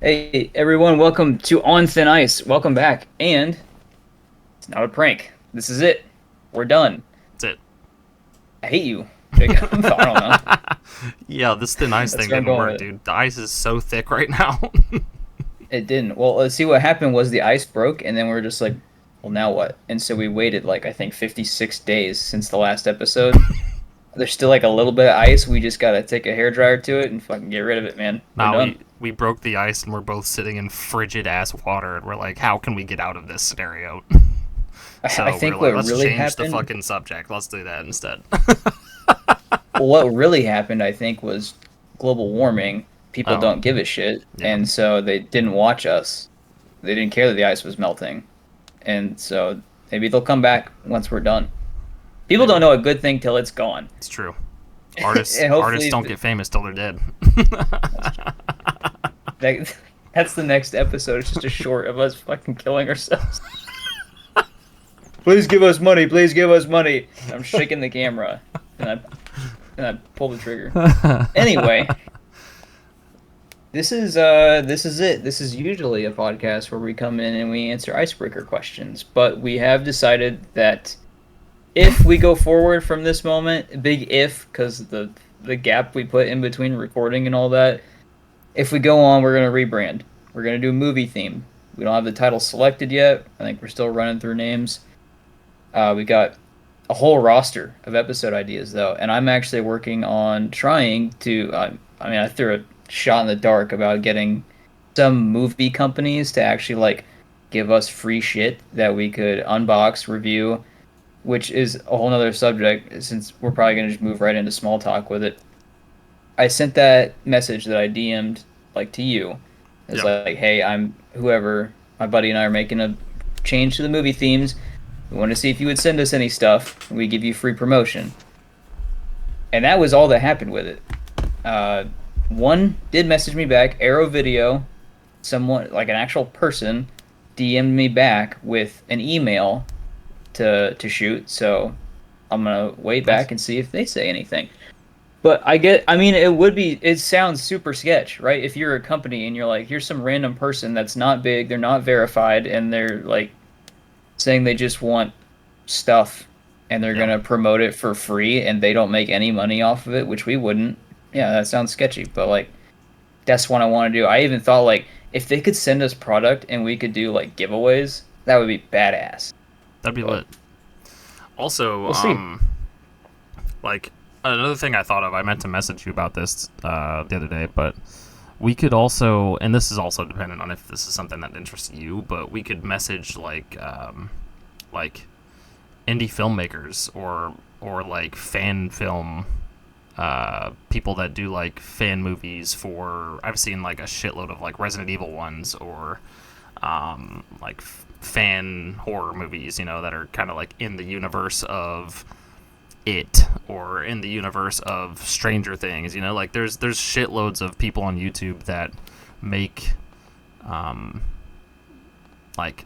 Hey everyone, welcome to On Thin Ice. Welcome back. And it's not a prank. This is it. We're done. That's it. I hate you, Jacob. I don't know. Yeah, this thin ice That's thing where I'm didn't going work, with it. dude. The ice is so thick right now. It didn't. Well, let's see what happened was the ice broke, and then we are just like, well, now what? And so we waited like I think 56 days since the last episode. There's still like a little bit of ice. We just gotta take a hairdryer to it and fucking get rid of it, man. We're Now done. we broke the ice and we're both sitting in frigid ass water and we're like, how can we get out of this scenario? So I think we're like, what let's really change the happened. fucking subject. Let's do that instead. Well, what really happened, I think, was global warming. People Oh, don't give a shit, yeah. and so they didn't watch us. They didn't care that the ice was melting, and so maybe they'll come back once we're done. People don't Maybe. know a good thing till it's gone, It's true. Artists and artists hopefully don't get famous till they're dead. that, that's the next episode. It's just a short of us fucking killing ourselves. Please give us money. Please give us money. I'm shaking the camera, and I pull the trigger. Anyway. This is it. This is usually a podcast where we come in and we answer icebreaker questions, but we have decided that if we go forward from this moment, big if, because the gap we put in between recording and all that, if we go on, we're gonna rebrand. We're gonna do a movie theme. We don't have the title selected yet. I think we're still running through names. We got a whole roster of episode ideas though, and I'm actually working on trying to. I threw a shot in the dark about getting some movie companies to actually like give us free shit that we could unbox, review, which is a whole nother subject since we're probably gonna just move right into small talk with it. I sent that message that I DM'd like to you. It's Yep. like, hey, I'm whoever. My buddy and I are making a change to the movie themes. We want to see if you would send us any stuff. We give you free promotion. And that was all that happened with it. One did message me back, Arrow Video, someone like an actual person DM'd me back with an email to shoot. So I'm gonna wait Nice. back and see if they say anything. But I mean, it sounds super sketch, right? If you're a company and you're like, here's some random person that's not big, they're not verified, and they're like saying they just want stuff and they're Yeah. gonna promote it for free and they don't make any money off of it, which we wouldn't. Yeah, that sounds sketchy, but like that's what I want to do. I even thought like if they could send us product and we could do like giveaways, that would be badass. That'd be But lit. Also, we'll see. like another thing I thought of, I meant to message you about this the other day, but we could also, and this is also dependent on if this is something that interests you, but we could message like indie filmmakers or like fan film people that do like fan movies for. I've seen like a shitload of like Resident Evil ones or like fan horror movies, that are kind of like in the universe of it or in the universe of Stranger Things. Like there's shitloads of people on YouTube that make like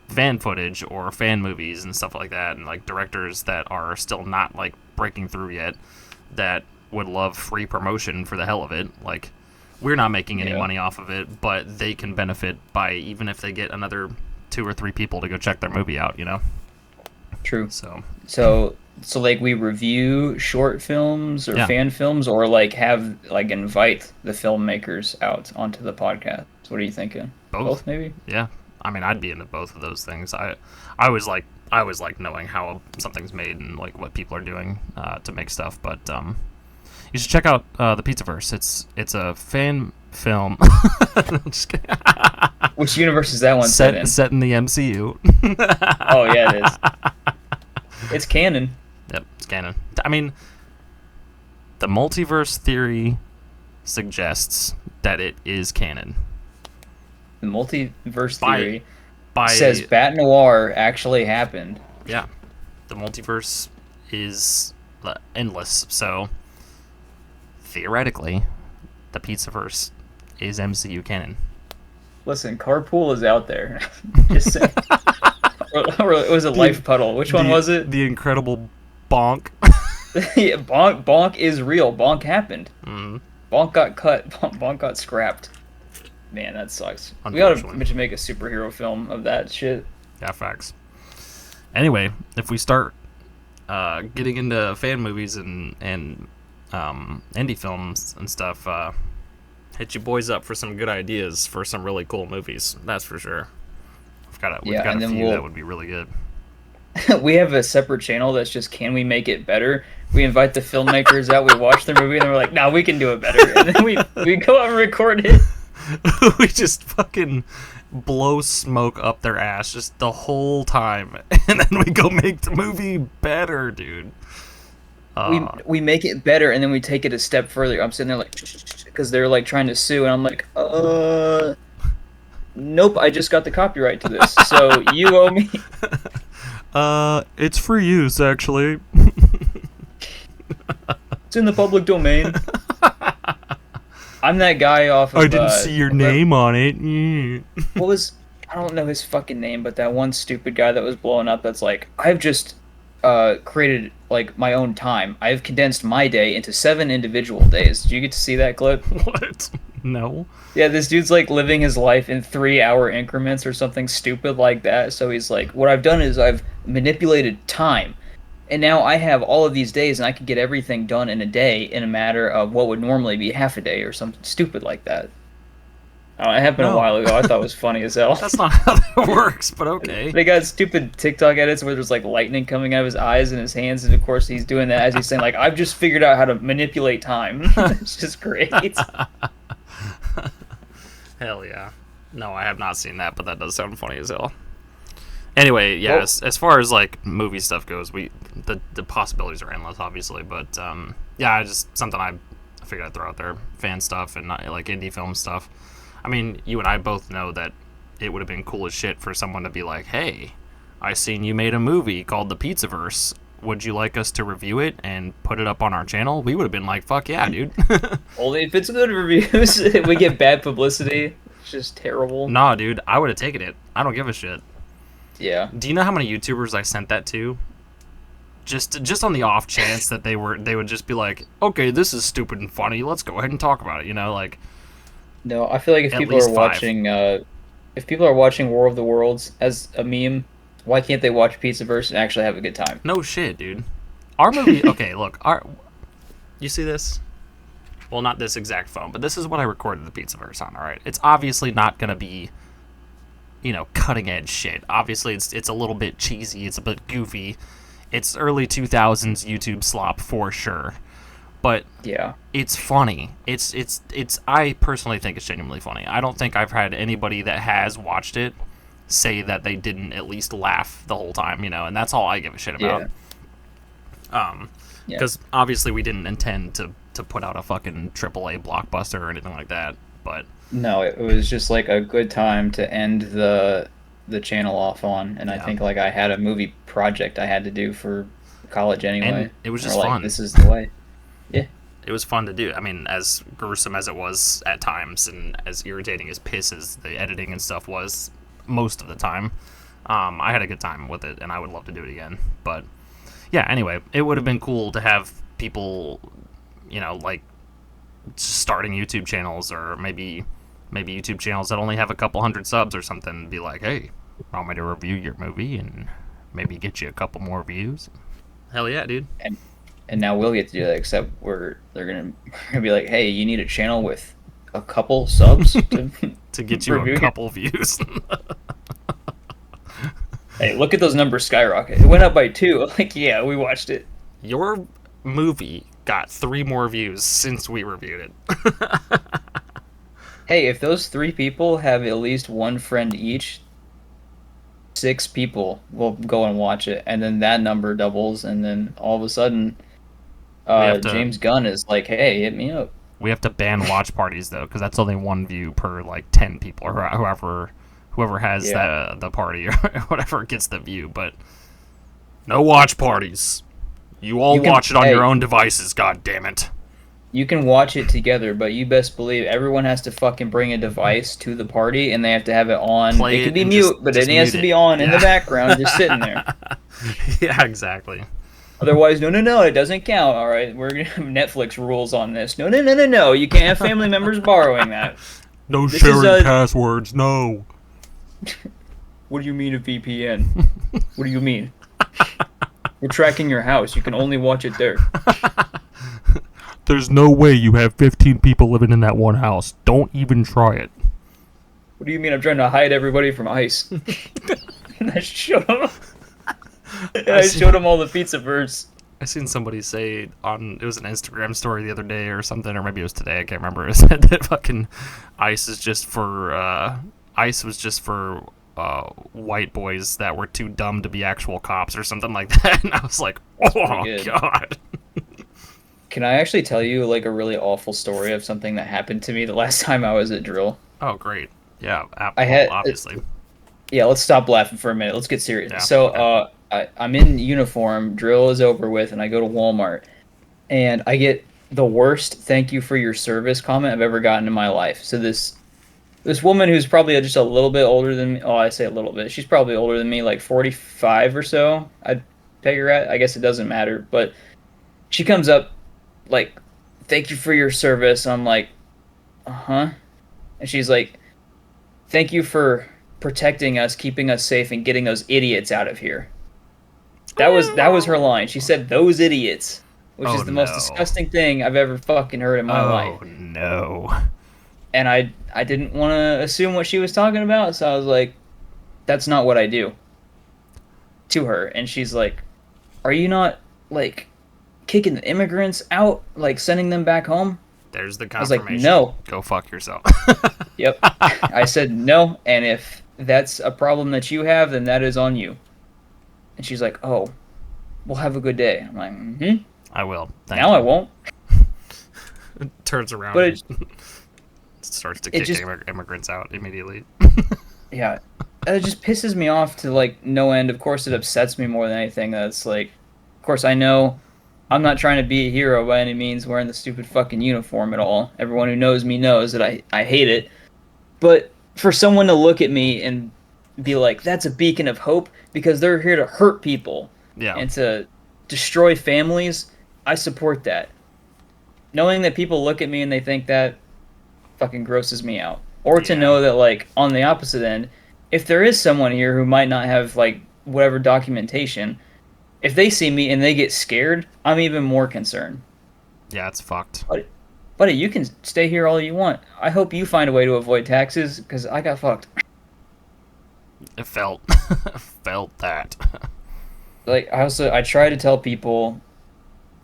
fan footage or fan movies and stuff like that, and like directors that are still not like breaking through yet that would love free promotion for the hell of it. Like we're not making any Yeah, money off of it, but they can benefit by, even if they get another 2 or 3 people to go check their movie out. true. So So like we review short films or yeah, fan films or like have like invite the filmmakers out onto the podcast. So what are you thinking? both. Both maybe? Yeah, I mean, I'd be into both of those things. I always like knowing how something's made and like what people are doing to make stuff. But you should check out the Pizzaverse. It's a fan film. I'm just kidding. Which universe is that one set in? set in the MCU. Oh yeah, it is. It's canon. Yep, it's canon. I mean, the multiverse theory suggests that it is canon. The multiverse By theory by says Bat Noir actually happened. yeah, the multiverse is endless. So theoretically, the Pizzaverse is MCU canon. Listen, Carpool is out there. Just saying. Or it was a life puddle. Which one was it? The Incredible Bonk. Yeah, Bonk is real. Bonk happened. Mm. Bonk got cut. Bonk got scrapped. Man, that sucks. We ought Unfortunately. to make a superhero film of that shit. Yeah, facts. Anyway, if we start getting into fan movies and indie films and stuff, hit you boys up for some good ideas for some really cool movies. That's for sure. We've got a few that would be really good. We have a separate channel that's just can we make it better? We invite the filmmakers out, we watch the movie, and then we're like, nah, we can do it better. And then we go out and record it. We just fucking blow smoke up their ass just the whole time, and then we go make the movie better, dude. We make it better, and then we take it a step further. I'm sitting there like, because they're like trying to sue, and I'm like, nope, I just got the copyright to this, so you owe me. It's for use, actually. It's in the public domain. I'm that guy off of... I didn't see your name on it. What was... I don't know his fucking name, but that one stupid guy that was blowing up that's like, I've just created, like, my own time. I've condensed my day into 7 individual days. Did you get to see that clip? What? No. Yeah, this dude's, like, living his life in 3-hour increments or something stupid like that. So he's like, what I've done is I've manipulated time. And now I have all of these days, and I can get everything done in a day in a matter of what would normally be half a day or something stupid like that. It happened a while ago. I thought it was funny as hell. That's not how that works, but okay. They got stupid TikTok edits where there's like lightning coming out of his eyes and his hands, and of course he's doing that as he's saying like, I've just figured out how to manipulate time. It's just great. Hell yeah. No, I have not seen that, but that does sound funny as hell. Anyway, yeah, Well, as far as like movie stuff goes, the possibilities are endless, obviously, but yeah, just something I figured I'd throw out there, fan stuff and like indie film stuff. I mean, you and I both know that it would have been cool as shit for someone to be like, hey, I seen you made a movie called The Pizzaverse. Would you like us to review it and put it up on our channel? We would have been like, fuck yeah, dude. only if it's good reviews. We get bad publicity. It's just terrible. Nah, dude, I would have taken it. I don't give a shit. Yeah. Do you know how many YouTubers I sent that to? Just on the off chance that they would just be like, okay, this is stupid and funny. Let's go ahead and talk about it. You know, like. No, I feel like if people are watching War of the Worlds as a meme, why can't they watch Pizzaverse and actually have a good time? No shit, dude. Our movie. Okay, look. You see this? Well, not this exact phone, but this is what I recorded the Pizzaverse on. All right, it's obviously not gonna be, cutting edge shit. Obviously, it's a little bit cheesy. It's a bit goofy. It's early 2000s YouTube slop for sure. But yeah, it's funny. It's I personally think it's genuinely funny. I don't think I've had anybody that has watched it say that they didn't at least laugh the whole time, and that's all I give a shit about. Because obviously we didn't intend to put out a fucking AAA blockbuster or anything like that. But no, it was just like a good time to end the channel off on, and I think like I had a movie project I had to do for college anyway. And it was just like, fun. This is the way. Yeah. It was fun to do. I mean, as gruesome as it was at times and as irritating as piss as the editing and stuff was most of the time, I had a good time with it, and I would love to do it again. But, yeah, anyway, it would have been cool to have people, like, starting YouTube channels or maybe YouTube channels that only have a couple hundred subs or something and be like, hey, want me to review your movie and maybe get you a couple more views? Hell yeah, dude. And now we'll get to do that, except they're gonna be like, hey, you need a channel with a couple subs to get you a couple views. Hey, look at those numbers skyrocket. It went up by 2. Like, yeah, we watched it. Your movie got 3 more views since we reviewed it. Hey, if those 3 people have at least one friend each, 6 people will go and watch it, and then that number doubles, and then all of a sudden, James Gunn is like, hey, hit me up. We have to ban watch parties, though, because that's only 1 view per, 10 people, or whoever has the party, or whatever gets the view, but no watch parties. You all watch it on your own devices, god damn it. You can watch it together, but you best believe everyone has to fucking bring a device to the party, and they have to have it on. It can be mute, but it has to be on in the background, just sitting there. Yeah, exactly. Otherwise, no, it doesn't count. All right, we're gonna have Netflix rules on this. No, you can't have family members borrowing that. No This is sharing passwords, no. What do you mean a VPN? What do you mean? We're tracking your house. You can only watch it there. There's no way you have 15 people living in that one house. Don't even try it. What do you mean I'm trying to hide everybody from ICE? And I showed him all the pizza birds. I seen somebody say it was an Instagram story the other day or something, or maybe it was today, I can't remember. It said that fucking ICE was just for white boys that were too dumb to be actual cops or something like that. And I was like, oh god. Can I actually tell you like a really awful story of something that happened to me the last time I was at drill? Oh great. Yeah, obviously. Yeah, let's stop laughing for a minute. Let's get serious. Yeah, So, okay. I'm in uniform. Drill is over with, and I go to Walmart, and I get the worst "thank you for your service" comment I've ever gotten in my life. So this woman who's probably just a little bit older than me. Oh, I say a little bit. She's probably older than me, like 45 or so. I'd peg her at. I guess it doesn't matter, but she comes up like, "Thank you for your service." I'm like, "Uh-huh," and she's like, "Thank you for protecting us, keeping us safe, and getting those idiots out of here." That was her line. She said, "Those idiots," which is the most disgusting thing I've ever fucking heard in my life. Oh no. And I didn't want to assume what she was talking about, so I was like, "That's not what I do." To her, and she's like, "Are you not like kicking the immigrants out, like sending them back home?" There's the I confirmation. was like, "No." Go fuck yourself. Yep. I said no, and if that's a problem that you have, then that is on you. And she's like, "Oh, well, have a good day." I'm like, "Mm-hmm." I will. Thank you. I won't. It turns around but and starts to kick immigrants out immediately. Yeah. It just pisses me off to, like, no end. Of course, it upsets me more than anything. That's like, of course, I know I'm not trying to be a hero by any means wearing the stupid fucking uniform at all. Everyone who knows me knows that I hate it. But for someone to look at me and be like, that's a beacon of hope because they're here to hurt people and to destroy families, I support that. Knowing that people look at me and they think that fucking grosses me out. Or to know that, like, on the opposite end, if there is someone here who might not have, like, whatever documentation, if they see me and they get scared, I'm even more concerned. Yeah, it's fucked. Buddy, you can stay here all you want. I hope you find a way to avoid taxes, because I got fucked. It felt that. Like, I try to tell people,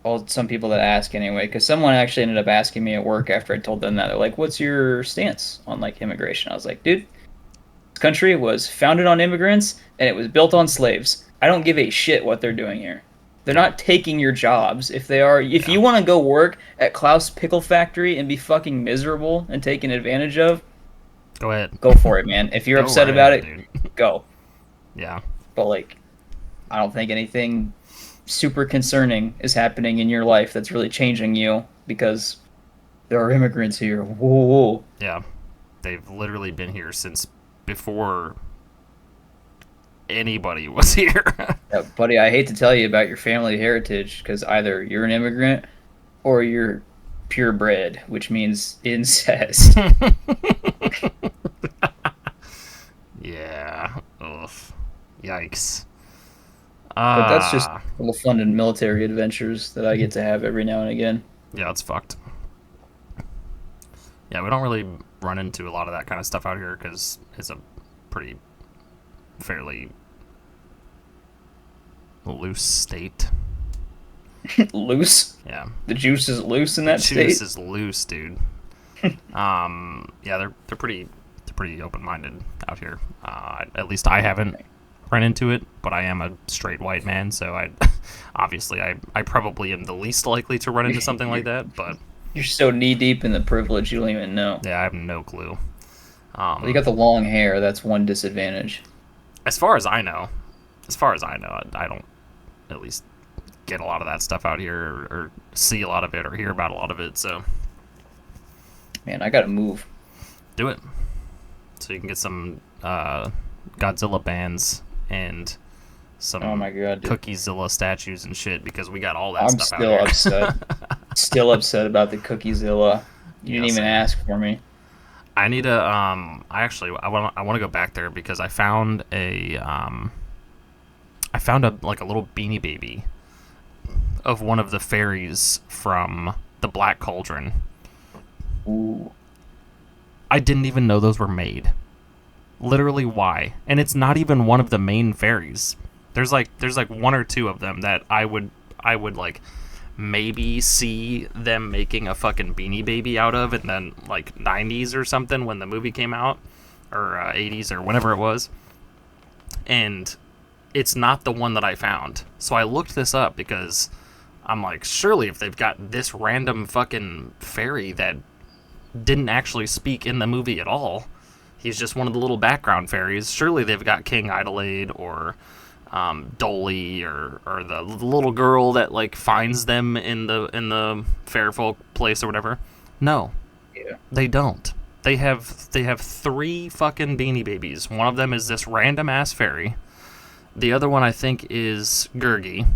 well, some people that ask anyway, because someone actually ended up asking me at work after I told them that. They're like, "What's your stance on, like, immigration?" I was like, "Dude, this country was founded on immigrants, and it was built on slaves. I don't give a shit what they're doing here. They're not taking your jobs. If you want to go work at Klaus Pickle Factory and be fucking miserable and taken advantage of, go ahead. Go for it, man. If you're upset about it, dude. Go." Yeah. But, like, I don't think anything super concerning is happening in your life that's really changing you because there are immigrants here. Whoa. Yeah. They've literally been here since before anybody was here. Yeah, buddy, I hate to tell you about your family heritage because either you're an immigrant or you're purebred, which means incest. Yeah. Ugh. Yikes. But that's just little fun and military adventures that I get to have every now and again. Yeah, it's fucked. Yeah, we don't really run into a lot of that kind of stuff out here because it's a pretty fairly loose state. Loose? Yeah. The juice is loose in that state? The juice is loose, dude. Yeah, they're pretty open-minded out here. At least I haven't run into it, but I am a straight white man, so I probably am the least likely to run into something like that, but you're so knee-deep in the privilege you don't even know. Yeah, I have no clue. Well, you got the long hair, that's one disadvantage. As far as I know, I don't at least get a lot of that stuff out here or see a lot of it or hear about a lot of it, so man, I gotta move. Do it. So you can get some Godzilla bands and some Cookiezilla statues and shit because we got all that stuff out here. I'm still upset about the Cookiezilla. You didn't even ask for me. I need to. I want to go back there because I found like a little Beanie Baby of one of the fairies from the Black Cauldron. Ooh. I didn't even know those were made. Literally, why? And it's not even one of the main fairies. There's like one or two of them that I would like maybe see them making a fucking Beanie Baby out of, and then like 90s or something when the movie came out, or 80s or whenever it was. And it's not the one that I found. So I looked this up because I'm like, surely if they've got this random fucking fairy that didn't actually speak in the movie at all, he's just one of the little background fairies, surely they've got King Idleade or Dolly or the little girl that like finds them in the Fairfolk place or whatever. No, they don't. They have 3 fucking Beanie Babies. One of them is this random ass fairy. The other one I think is Gurgi,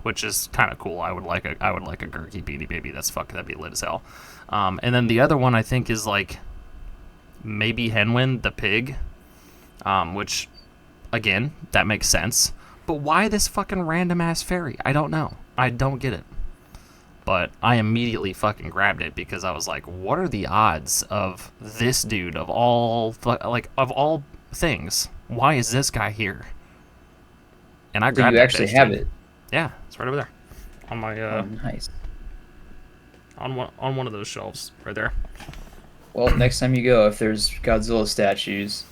which is kind of cool. I would like a Gurgi Beanie Baby. That'd be lit as hell. And then the other one I think is like maybe Henwin the pig, which again that makes sense. But why this fucking random ass fairy? I don't know. I don't get it. But I immediately fucking grabbed it because I was like, what are the odds of this dude of all things? Why is this guy here? And I grabbed it. You actually have it? Yeah, it's right over there on my nice. on one of those shelves right there. Well, next time you go, if there's Godzilla statues,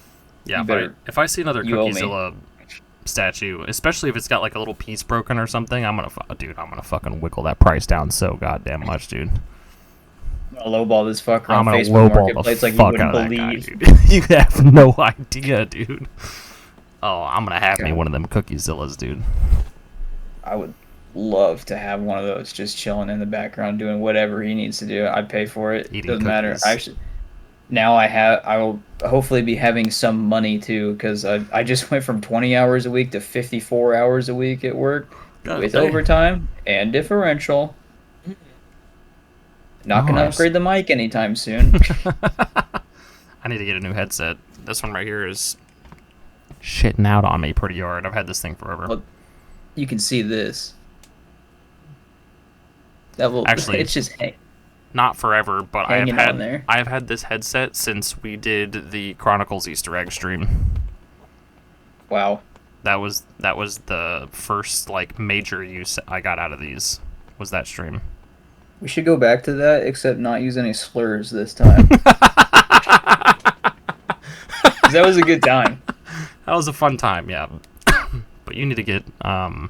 yeah, if I see another Cookiezilla statue, especially if it's got like a little piece broken or something, I'm gonna fucking wiggle that price down so goddamn much, dude. I'm gonna lowball this fucker on I'm Facebook gonna lowball Marketplace the like you fuck wouldn't out of believe. that guy, dude. You have no idea, dude. Oh, I'm gonna have me one of them Cookiezillas, dude. I would love to have one of those just chilling in the background doing whatever he needs to do. I'd pay for it. Eating Doesn't cookies. matter. Now I will hopefully be having some money too, because I just went from 20 hours a week to 54 hours a week at work with overtime and differential. Not gonna upgrade the mic anytime soon. I need to get a new headset. This one right here is shitting out on me pretty hard. I've had this thing forever. Well, you can see this. Actually, it's just not forever, but I've had this headset since we did the Chronicles Easter egg stream. Wow. That was the first like major use I got out of these, was that stream. We should go back to that, except not use any slurs this time. That was a good time. That was a fun time, yeah. But you need to get Rivals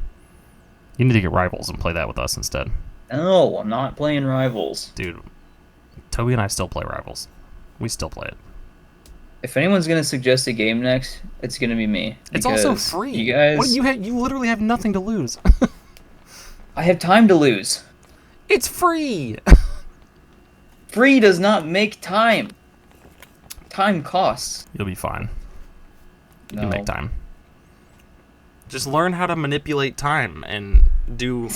and play that with us instead. No, I'm not playing Rivals. Dude, Toby and I still play Rivals. We still play it. If anyone's gonna suggest a game next, it's gonna be me. It's also free. You guys, you literally have nothing to lose. I have time to lose. It's free. Free does not make time. Time costs. You'll be fine. No. You make time. Just learn how to manipulate time and do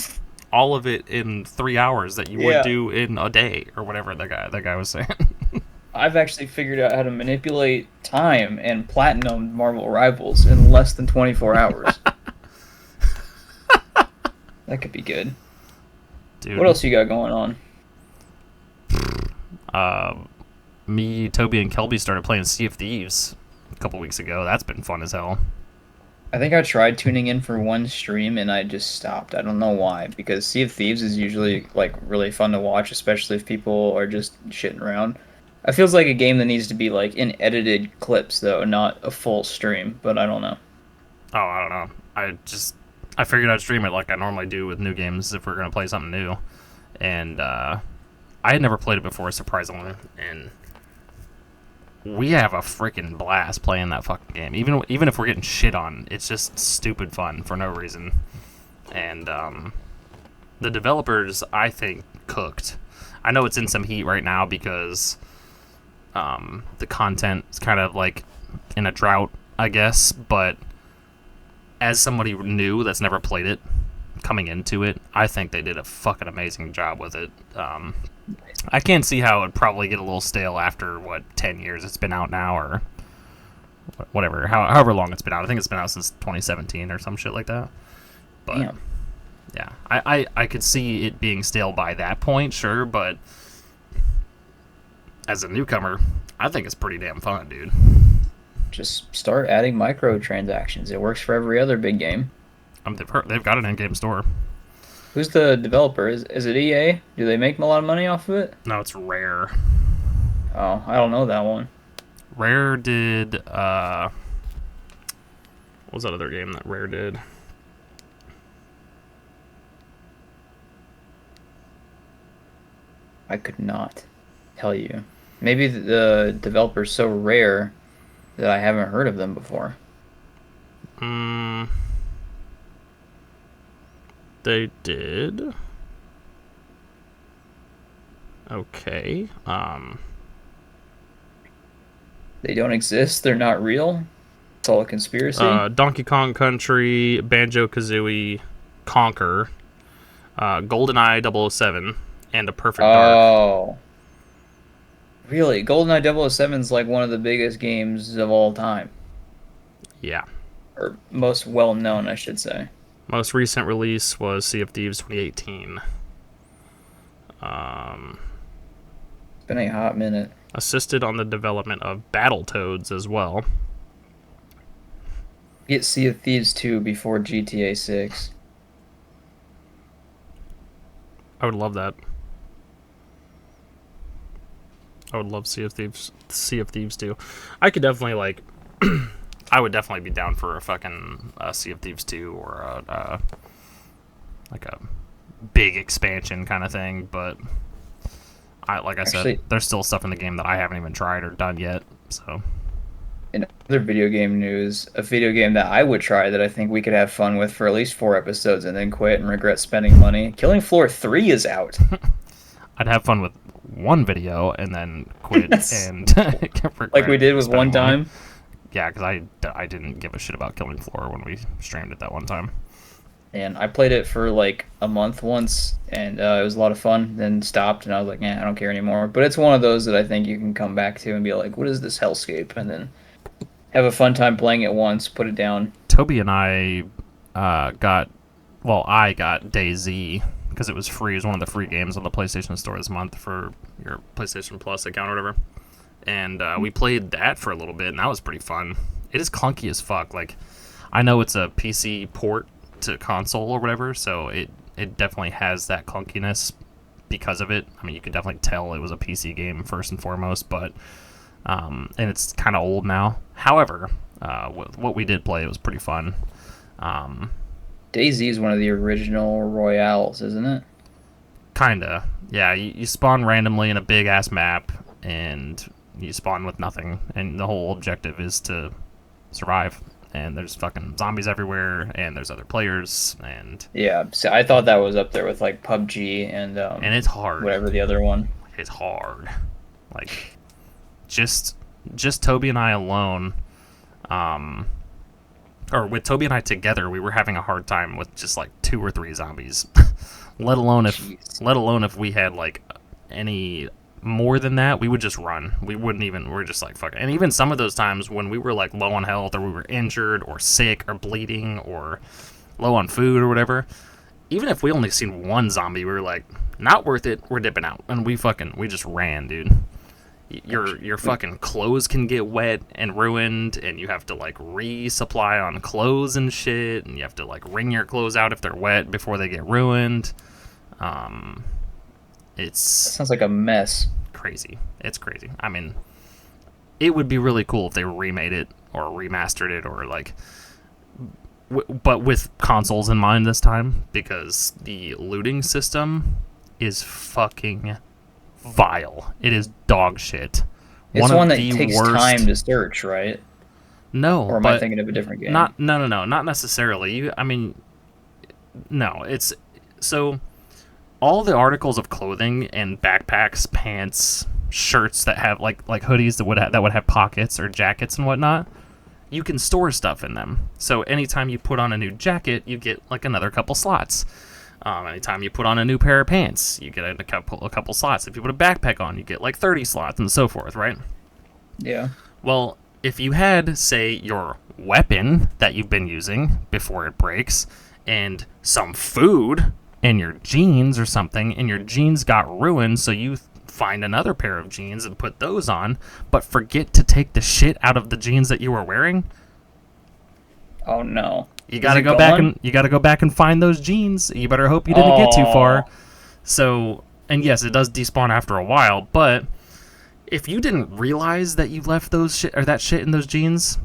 all of it in 3 hours that you would do in a day or whatever that guy was saying. I've actually figured out how to manipulate time and platinum Marvel Rivals in less than 24 hours. That could be good. Dude. What else you got going on? Me, Toby, and Kelby started playing Sea of Thieves a couple weeks ago. That's been fun as hell. I think I tried tuning in for one stream and I just stopped. I don't know why, because Sea of Thieves is usually like really fun to watch, especially if people are just shitting around. It feels like a game that needs to be like in edited clips though, not a full stream, but I don't know. Oh, I don't know. I figured I'd stream it like I normally do with new games if we're going to play something new. And I had never played it before, surprisingly, and we have a freaking blast playing that fucking game. Even if we're getting shit on, it's just stupid fun for no reason. And the developers, I think, cooked. I know it's in some heat right now because the content is kind of like in a drought, I guess. But as somebody new that's never played it, coming into it, I think they did a fucking amazing job with it. I can't see how it'd probably get a little stale after 10 years it's been out now, or whatever, however long it's been out. I think it's been out since 2017 or some shit like that. But Damn. yeah, I could see it being stale by that point, sure, but as a newcomer, I think it's pretty damn fun, dude. Just start adding microtransactions. It works for every other big game. They've got an in-game store. Who's the developer? Is it EA? Do they make a lot of money off of it? No, it's Rare. Oh, I don't know that one. Rare did, what was that other game that Rare did? I could not tell you. Maybe the developer's so rare that I haven't heard of them before. They did. Okay. They don't exist. They're not real. It's all a conspiracy. Donkey Kong Country, Banjo-Kazooie, Conquer, GoldenEye 007, and A Perfect Dark. Oh. Really? GoldenEye 007 is like one of the biggest games of all time. Yeah. Or most well-known, I should say. Most recent release was Sea of Thieves 2018. It's been a hot minute. Assisted on the development of Battletoads as well. Get Sea of Thieves 2 before GTA 6. I would love that. I would love Sea of Thieves 2. I could definitely, like... I would definitely be down for a fucking Sea of Thieves 2 or like a big expansion kind of thing, but like I said, there's still stuff in the game that I haven't even tried or done yet, so... In other video game news, a video game that I would try that I think we could have fun with for at least 4 episodes and then quit and regret spending money. Killing Floor 3 is out. I'd have fun with one video and then quit and like we did with one time. Yeah, because I didn't give a shit about Killing Floor when we streamed it that one time. And I played it for like a month once, and it was a lot of fun. Then stopped, and I was like, I don't care anymore. But it's one of those that I think you can come back to and be like, what is this hellscape? And then have a fun time playing it once, put it down. Toby and I got DayZ because it was free. It was one of the free games on the PlayStation Store this month for your PlayStation Plus account or whatever. And we played that for a little bit, and that was pretty fun. It is clunky as fuck. Like, I know it's a PC port to console or whatever, so it definitely has that clunkiness because of it. I mean, you could definitely tell it was a PC game first and foremost, but and it's kind of old now. However, what we did play, it was pretty fun. DayZ is one of the original Royales, isn't it? Kinda. Yeah, you spawn randomly in a big-ass map, and you spawn with nothing, and the whole objective is to survive. And there's fucking zombies everywhere, and there's other players, and... Yeah, so I thought that was up there with, like, PUBG and it's hard. Whatever the other one. It's hard. Like, just Toby and I alone, or with Toby and I together, we were having a hard time with just, like, 2 or 3 zombies. let alone if we had, like, any... more than that, we would just run. We're just like, fuck it. And even some of those times when we were like low on health, or we were injured or sick or bleeding or low on food or whatever, even if we only seen one zombie, we were like, not worth it, we're dipping out. And we just ran, dude. Your fucking clothes can get wet and ruined, and you have to like resupply on clothes and shit, and you have to like wring your clothes out if they're wet before they get ruined. That sounds like a mess. Crazy. It's crazy. I mean, it would be really cool if they remade it or remastered it, or like, but with consoles in mind this time, because the looting system is fucking vile. It is dog shit. It's one that takes time to search, right? No, or am I thinking of a different game? No, not necessarily. No, it's so. All the articles of clothing and backpacks, pants, shirts that have like hoodies that would have pockets, or jackets and whatnot, you can store stuff in them. So anytime you put on a new jacket, you get like another couple slots. Anytime you put on a new pair of pants, you get a couple slots. If you put a backpack on, you get like 30 slots and so forth, right? Yeah. Well, if you had, say, your weapon that you've been using before it breaks, and some food in your jeans or something, and your jeans got ruined, so you find another pair of jeans and put those on, but forget to take the shit out of the jeans that you were wearing. Oh no. You gotta go back and find those jeans. You better hope you didn't get too far. So, and yes, it does despawn after a while, but if you didn't realize that you left that shit in those jeans,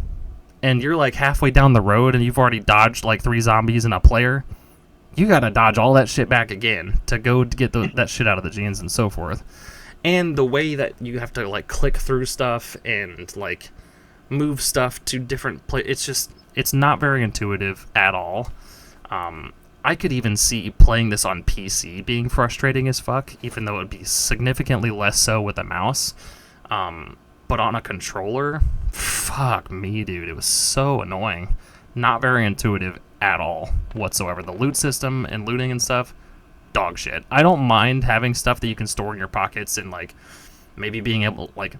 and you're like halfway down the road and you've already dodged like 3 zombies and a player, you gotta dodge all that shit back again to go to get that shit out of the jeans and so forth. And the way that you have to like click through stuff and like move stuff to different places, it's not very intuitive at all. I could even see playing this on PC being frustrating as fuck, even though it would be significantly less so with a mouse. But on a controller, fuck me, dude. It was so annoying. Not very intuitive at all whatsoever. The loot system and looting and stuff, dog shit. I don't mind having stuff that you can store in your pockets and like maybe being able like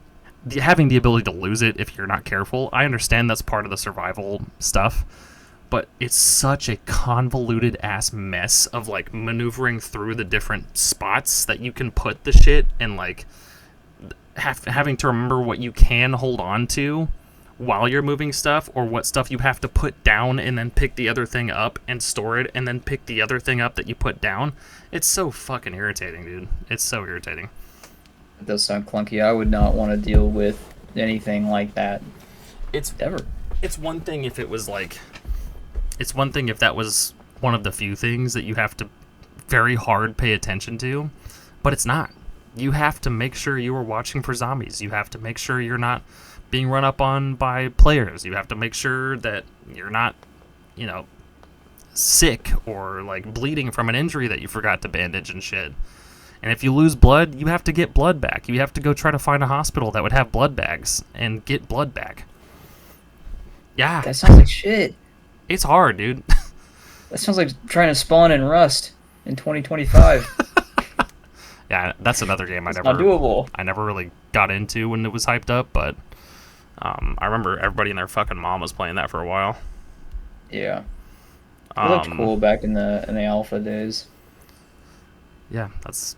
having the ability to lose it if you're not careful. I understand that's part of the survival stuff, but it's such a convoluted ass mess of like maneuvering through the different spots that you can put the shit and like having to remember what you can hold on to while you're moving stuff, or what stuff you have to put down and then pick the other thing up and store it and then pick the other thing up that you put down. It's so fucking irritating, dude. It's so irritating. It does sound clunky. I would not want to deal with anything like that. It's ever. It's one thing if it was like, it's one thing if that was one of the few things that you have to very hard pay attention to, but it's not. You have to make sure you are watching for zombies. You have to make sure you're not being run up on by players. You have to make sure that you're not, sick or like bleeding from an injury that you forgot to bandage and shit. And if you lose blood, you have to get blood back. You have to go try to find a hospital that would have blood bags and get blood back. Yeah. That sounds like shit. It's hard, dude. That sounds like trying to spawn in Rust in 2025. Yeah, that's another game not doable. I never really got into when it was hyped up, but I remember everybody and their fucking mom was playing that for a while. Yeah. It looked cool back in the alpha days. Yeah, that's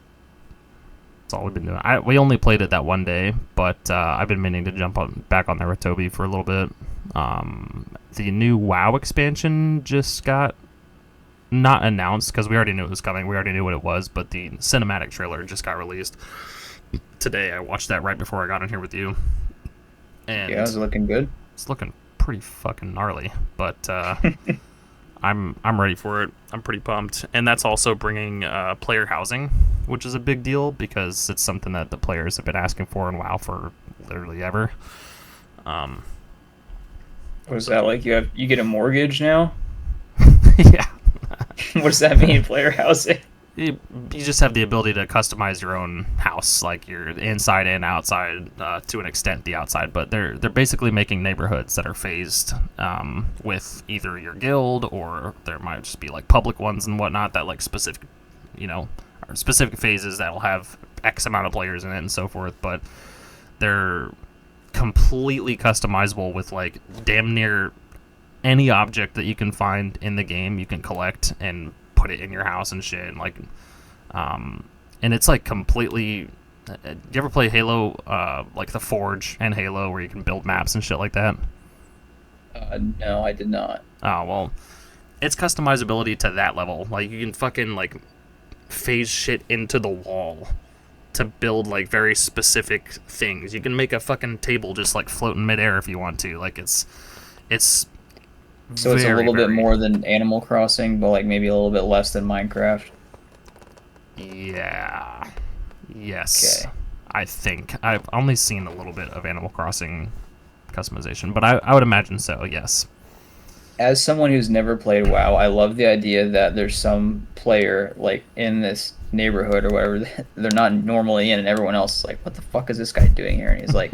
all we've been doing. We only played it that one day, but I've been meaning to jump back on there with Toby for a little bit. The new WoW expansion just got not announced because we already knew it was coming. We already knew what it was, but the cinematic trailer just got released today. I watched that right before I got in here with you. And yeah, it's looking good. It's looking pretty fucking gnarly, but I'm ready for it. I'm pretty pumped. And that's also bringing player housing, which is a big deal because it's something that the players have been asking for in WoW for literally ever. What is that like? You get a mortgage now? Yeah. What does that mean, player housing? You just have the ability to customize your own house, like your inside and outside, to an extent the outside, but they're basically making neighborhoods that are phased with either your guild, or there might just be like public ones and whatnot that like specific, or specific phases that'll have X amount of players in it and so forth, but they're completely customizable with like damn near any object that you can find in the game you can collect and put it in your house and shit, and like and it's like completely you ever play Halo, like the Forge and Halo where you can build maps and shit like that? No, I did not. Oh, well, it's customizability to that level. Like you can fucking like phase shit into the wall to build like very specific things. You can make a fucking table just like float in midair if you want to. Like it's so it's a little bit more than Animal Crossing, but like maybe a little bit less than Minecraft. Yeah. Yes. Okay. I think I've only seen a little bit of Animal Crossing customization, but I would imagine so. Yes. As someone who's never played WoW, I love the idea that there's some player like in this neighborhood or whatever that they're not normally in, and everyone else is like, "What the fuck is this guy doing here?" And he's like,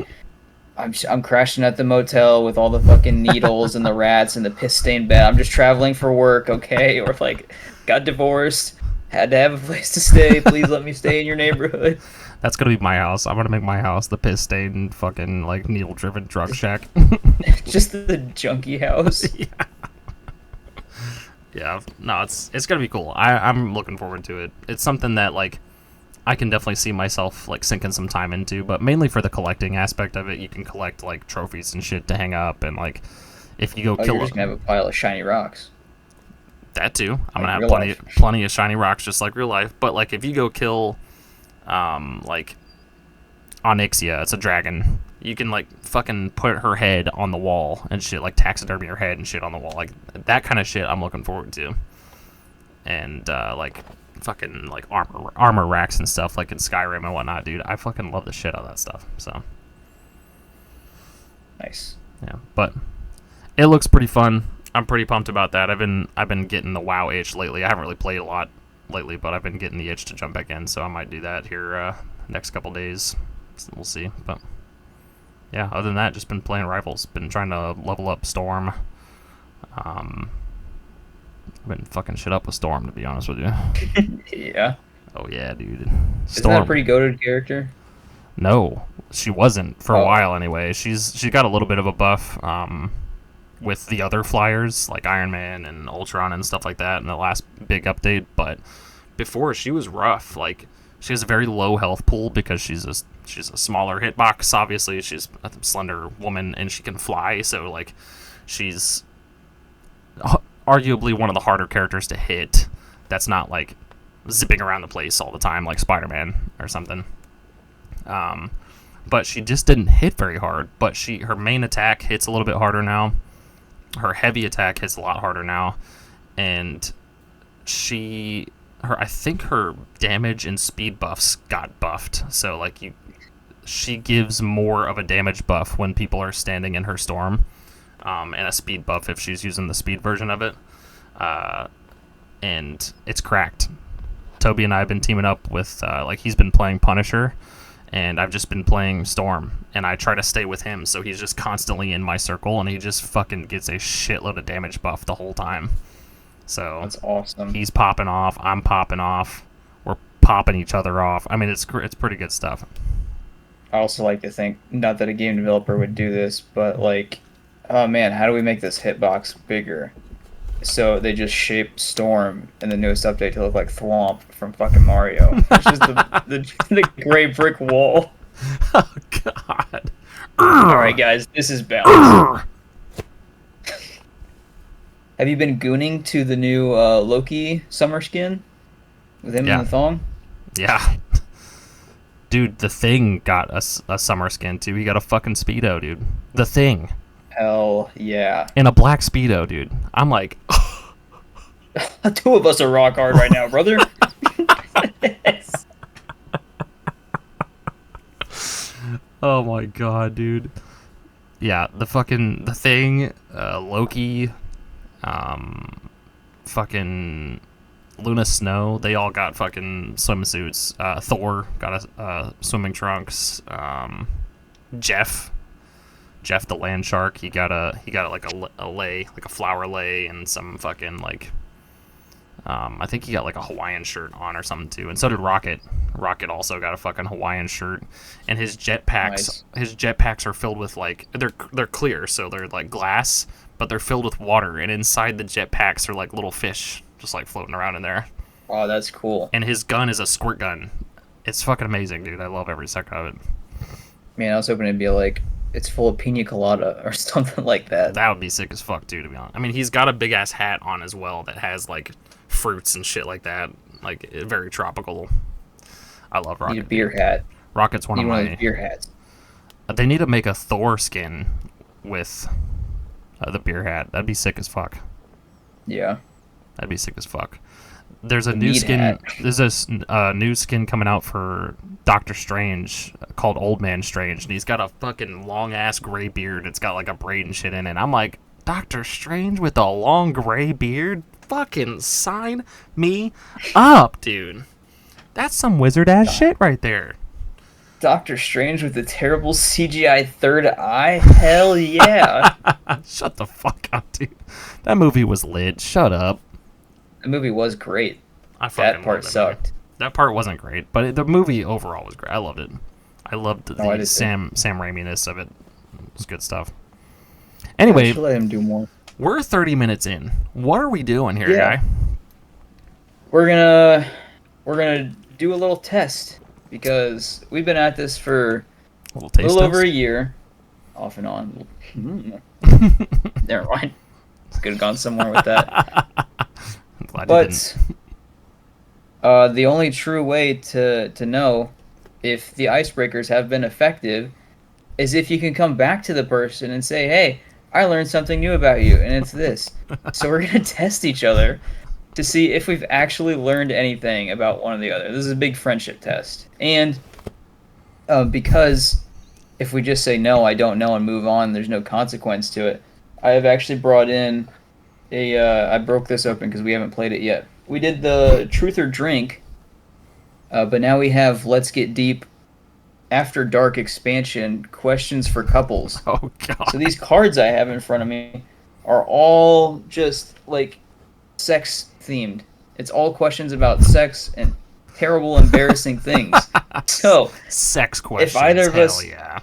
I'm crashing at the motel with all the fucking needles and the rats and the piss-stained bed. I'm just traveling for work, okay? Or like, got divorced. Had to have a place to stay. Please let me stay in your neighborhood. That's gonna be my house. I'm gonna make my house the piss stained fucking like needle driven drug shack. Just the junkie house. Yeah. Yeah. No, it's gonna be cool. I'm looking forward to it. It's something that like I can definitely see myself like sinking some time into, but mainly for the collecting aspect of it. You can collect like trophies and shit to hang up, and like if you go kill You're just gonna have a pile of shiny rocks. that too. I'm Like gonna have real plenty life. plenty of shiny rocks just like real life. But like if you go kill like Onyxia, it's a dragon. You can like fucking put her head on the wall and shit, like taxidermy her head and shit on the wall, like that kind of shit. I'm looking forward to, and like fucking like armor racks and stuff like in Skyrim and whatnot, dude. I fucking love the shit out of that stuff. So Nice. yeah, but it looks pretty fun. I'm pretty pumped about that. I've been getting the WoW itch lately. I haven't really played a lot lately, but I've been getting the itch to jump back in, so I might do that here next couple days. So we'll see. But yeah, other than that, just been playing rifles. Been trying to level up Storm. I've been fucking shit up with Storm, to be honest with you. Yeah. Oh yeah, dude. Isn't that a pretty goated character? No, she wasn't for a Oh. while anyway. She got a little bit of a buff with the other flyers like Iron Man and Ultron and stuff like that in the last big update. But before, she was rough. Like she has a very low health pool because she's a smaller hitbox. Obviously, she's a slender woman and she can fly. So like she's arguably one of the harder characters to hit. That's not like zipping around the place all the time like Spider-Man or something. But she just didn't hit very hard. But her main attack hits a little bit harder now. Her heavy attack hits a lot harder now, and I think her damage and speed buffs got buffed. So like she gives more of a damage buff when people are standing in her storm, and a speed buff if she's using the speed version of it. And it's cracked. Toby and I have been teaming up with like he's been playing Punisher, and I've just been playing Storm, and I try to stay with him, so he's just constantly in my circle, and he just fucking gets a shitload of damage buff the whole time. So That's awesome. he's popping off, I'm popping off, we're popping each other off. I mean, it's pretty good stuff. I also like to think, not that a game developer would do this, but like, oh man, how do we make this hitbox bigger? So they just shaped Storm in the newest update to look like Thwomp from fucking Mario. It's just the gray brick wall. Oh, God. Alright, guys, this is balance. Have you been gooning to the new Loki summer skin? With him in the thong? Yeah. Dude, the Thing got a summer skin, too. He got a fucking Speedo, dude. The Thing. Hell yeah. In a black Speedo, dude. I'm like... Two of us are rock hard right now, brother. Oh my god, dude. Yeah, the Thing, Loki, fucking Luna Snow, they all got fucking swimsuits. Thor got swimming trunks. Jeff the land shark, he got like a lei, like a flower lei, and some fucking like I think he got like a Hawaiian shirt on or something too, and so did Rocket. Rocket also got a fucking Hawaiian shirt, and his jetpacks are filled with like they're clear, so they're like glass, but they're filled with water, and inside the jetpacks are like little fish just like floating around in there. Oh, that's cool. And his gun is a squirt gun. It's fucking amazing, dude. I love every second of it. Man, I was hoping it'd be like it's full of pina colada or something like that. That would be sick as fuck too, to be honest. I mean, he's got a big ass hat on as well that has like fruits and shit like that, like very tropical. I love Rocket. Need a beer hat. Rocket's one of one of my those beer hats. They need to make a Thor skin with the beer hat. That'd be sick as fuck. Yeah. That'd be sick as fuck. There's a new Meat skin. hat. There's this new skin coming out for Doctor Strange called Old Man Strange, and he's got a fucking long ass gray beard. It's got like a braid and shit in it. I'm like, Doctor Strange with a long gray beard? Fucking sign me up, dude. That's some wizard ass shit right there. Doctor Strange with the terrible CGI third eye? Hell yeah. Shut the fuck up, dude. That movie was lit. Shut up. The movie was great. I fucking That part loved it, man. sucked. That part wasn't great, but the movie overall was great. I loved it. I loved Oh, I the did too. Sam Raimi-ness of it. It was good stuff. I Anyway, should let him do more. we're 30 minutes in. What are we doing here, Yeah. guy? We're gonna do a little test because we've been at this for A little a taste little over a test? year, off and on. Never mind. Could have gone somewhere with that. I'm glad you didn't. But the only true way to know if the icebreakers have been effective is if you can come back to the person and say, "Hey, I learned something new about you, and it's this." So we're gonna test each other to see if we've actually learned anything about one or the other. This is a big friendship test, and because if we just say no, I don't know, and move on, there's no consequence to it. I have actually brought in I broke this open because we haven't played it yet. We did the truth or drink, but now we have Let's Get Deep After Dark expansion questions for couples. Oh, God. So these cards I have in front of me are all just like sex themed. It's all questions about sex and terrible, embarrassing things. So Sex questions. if either of Hell us, yeah.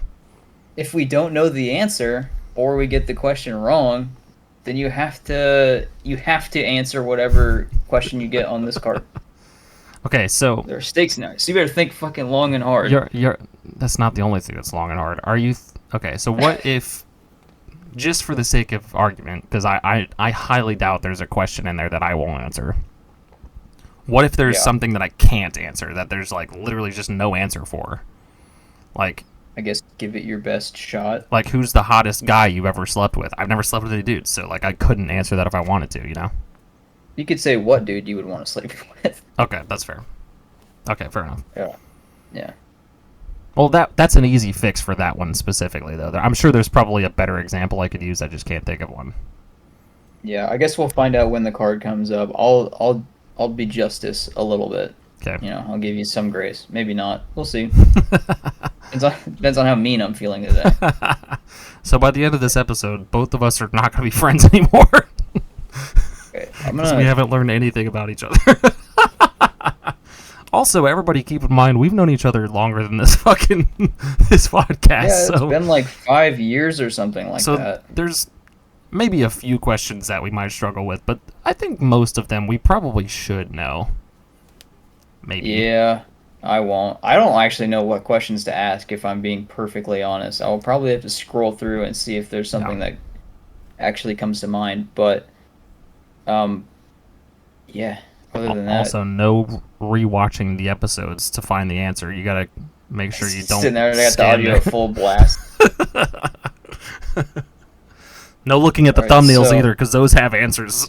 if we don't know the answer or we get the question wrong, then you have to answer whatever question you get on this card. Okay, so There are stakes now, so you better think fucking long and hard. you're that's not the only thing that's long and hard. Are you okay, so what if, just for the sake of argument, because I highly doubt there's a question in there that I won't answer. What if there's Yeah. something that I can't answer, that there's like literally just no answer for? Like I guess give it your best shot. who's the hottest guy you've ever slept with? I've never slept with any dudes, so like I couldn't answer that if I wanted to, you know? You could say what dude you would want to sleep with. Okay, that's fair. Okay, fair enough. Yeah. Well, that's an easy fix for that one specifically, though. I'm sure there's probably a better example I could use. I just can't think of one. Yeah, I guess we'll find out when the card comes up. I'll be justice a little bit. Okay. You know, I'll give you some grace. Maybe not. We'll see. Depends on how mean I'm feeling today. So by the end of this episode, both of us are not going to be friends anymore. Okay, Because we haven't learned anything about each other. Also, everybody keep in mind, we've known each other longer than this this podcast. Yeah, it's so been like 5 years or something like so that. there's maybe a few questions that we might struggle with, but I think most of them we probably should know. Maybe. Yeah, I won't. I don't actually know what questions to ask, if I'm being perfectly honest. I'll probably have to scroll through and see if there's something that actually comes to mind. But, yeah, other than that. Also, no rewatching the episodes to find the answer. You gotta make sure you don't. Sitting there, I got the scan audio it. at full blast. No looking at the Alright, thumbnails so- either, because those have answers.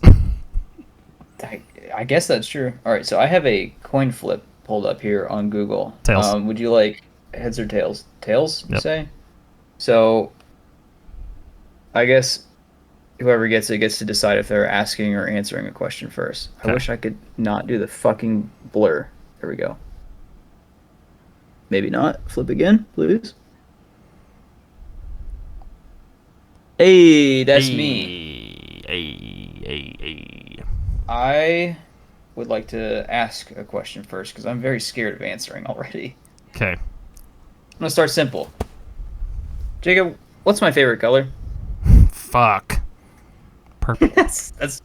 I guess that's true. All right, so I have a coin flip pulled up here on Google. Tails. Would you like heads or tails? Tails, you Yep. say? So, I guess whoever gets it gets to decide if they're asking or answering a question first. Okay. I wish I could not do the fucking blur. There we go. Maybe not. Flip again, please. Hey, that's me. Hey. I would like to ask a question first because I'm very scared of answering already. Okay. I'm gonna start simple. Jacob, what's my favorite color? Fuck. Purple. that's.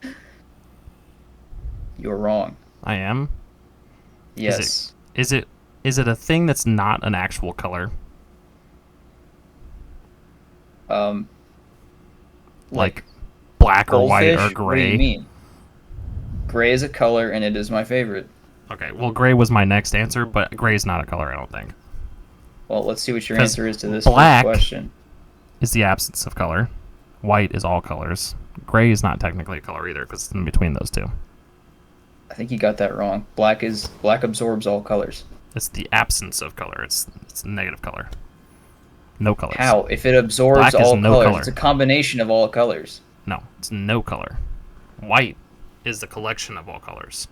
You're wrong. I am. Yes. Is it a thing that's not an actual color? Like black or white or goldfish? gray? What do you mean? Gray is a color, and it is my favorite. Okay, well, gray was my next answer, but gray is not a color, I don't think. Well, let's see what your 'Cause answer is to this black- first question. It's the absence of color. White is all colors. Gray is not technically a color either, because it's in between those two. I think you got that wrong. Black absorbs all colors. It's the absence of color. It's negative color. No colors. How? If it absorbs Black is all no colors, color. it's a combination of all colors. No, it's no color. White is the collection of all colors.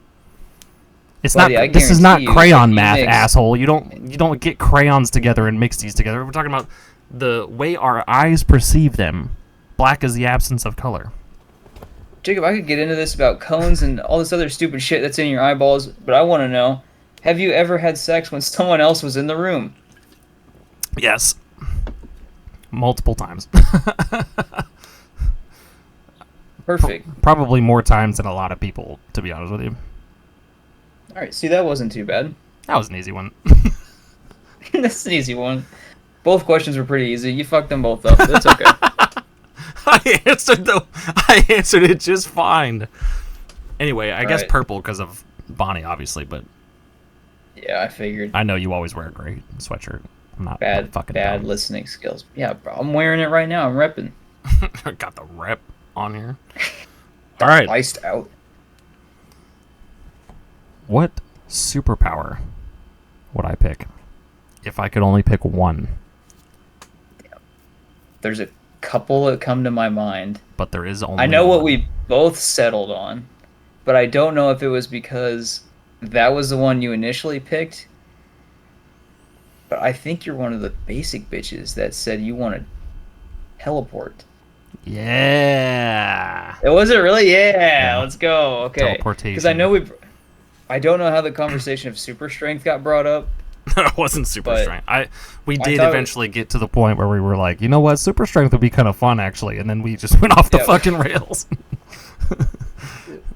It's Buddy, I not. This is not guarantee you, crayon if you math, mix- asshole. You don't get crayons together and mix these together. We're talking about the way our eyes perceive them. Black is the absence of color. Jacob, I could get into this about cones and all this other stupid shit that's in your eyeballs, but I want to know, have you ever had sex when someone else was in the room? Yes. Multiple times. Perfect. Probably more times than a lot of people, to be honest with you. All right, see, that wasn't too bad. That was an easy one. That's an easy one. Both questions were pretty easy. You fucked them both up. That's okay. I answered it just fine. Anyway, I guess right. purple because of Bonnie, obviously, but Yeah, I figured. I know you always wear a gray sweatshirt. I'm not Bad fucking bad dumb. listening skills. Yeah, bro, I'm wearing it right now. I'm repping. Got the rep on here. All right. Iced out. What superpower would I pick if I could only pick one? There's a couple that come to my mind. But there is only I know what one. we both settled on, but I don't know if it was because that was the one you initially picked. But I think you're one of the basic bitches that said you want to teleport. Yeah. It wasn't really? Yeah, Yeah. let's go. Okay. Teleportation. Because I don't know how the conversation of super strength got brought up. It wasn't super But strength. We I did thought eventually get to the point where we were like, you know what, super strength would be kind of fun actually, and then we just went off the Yeah. fucking rails.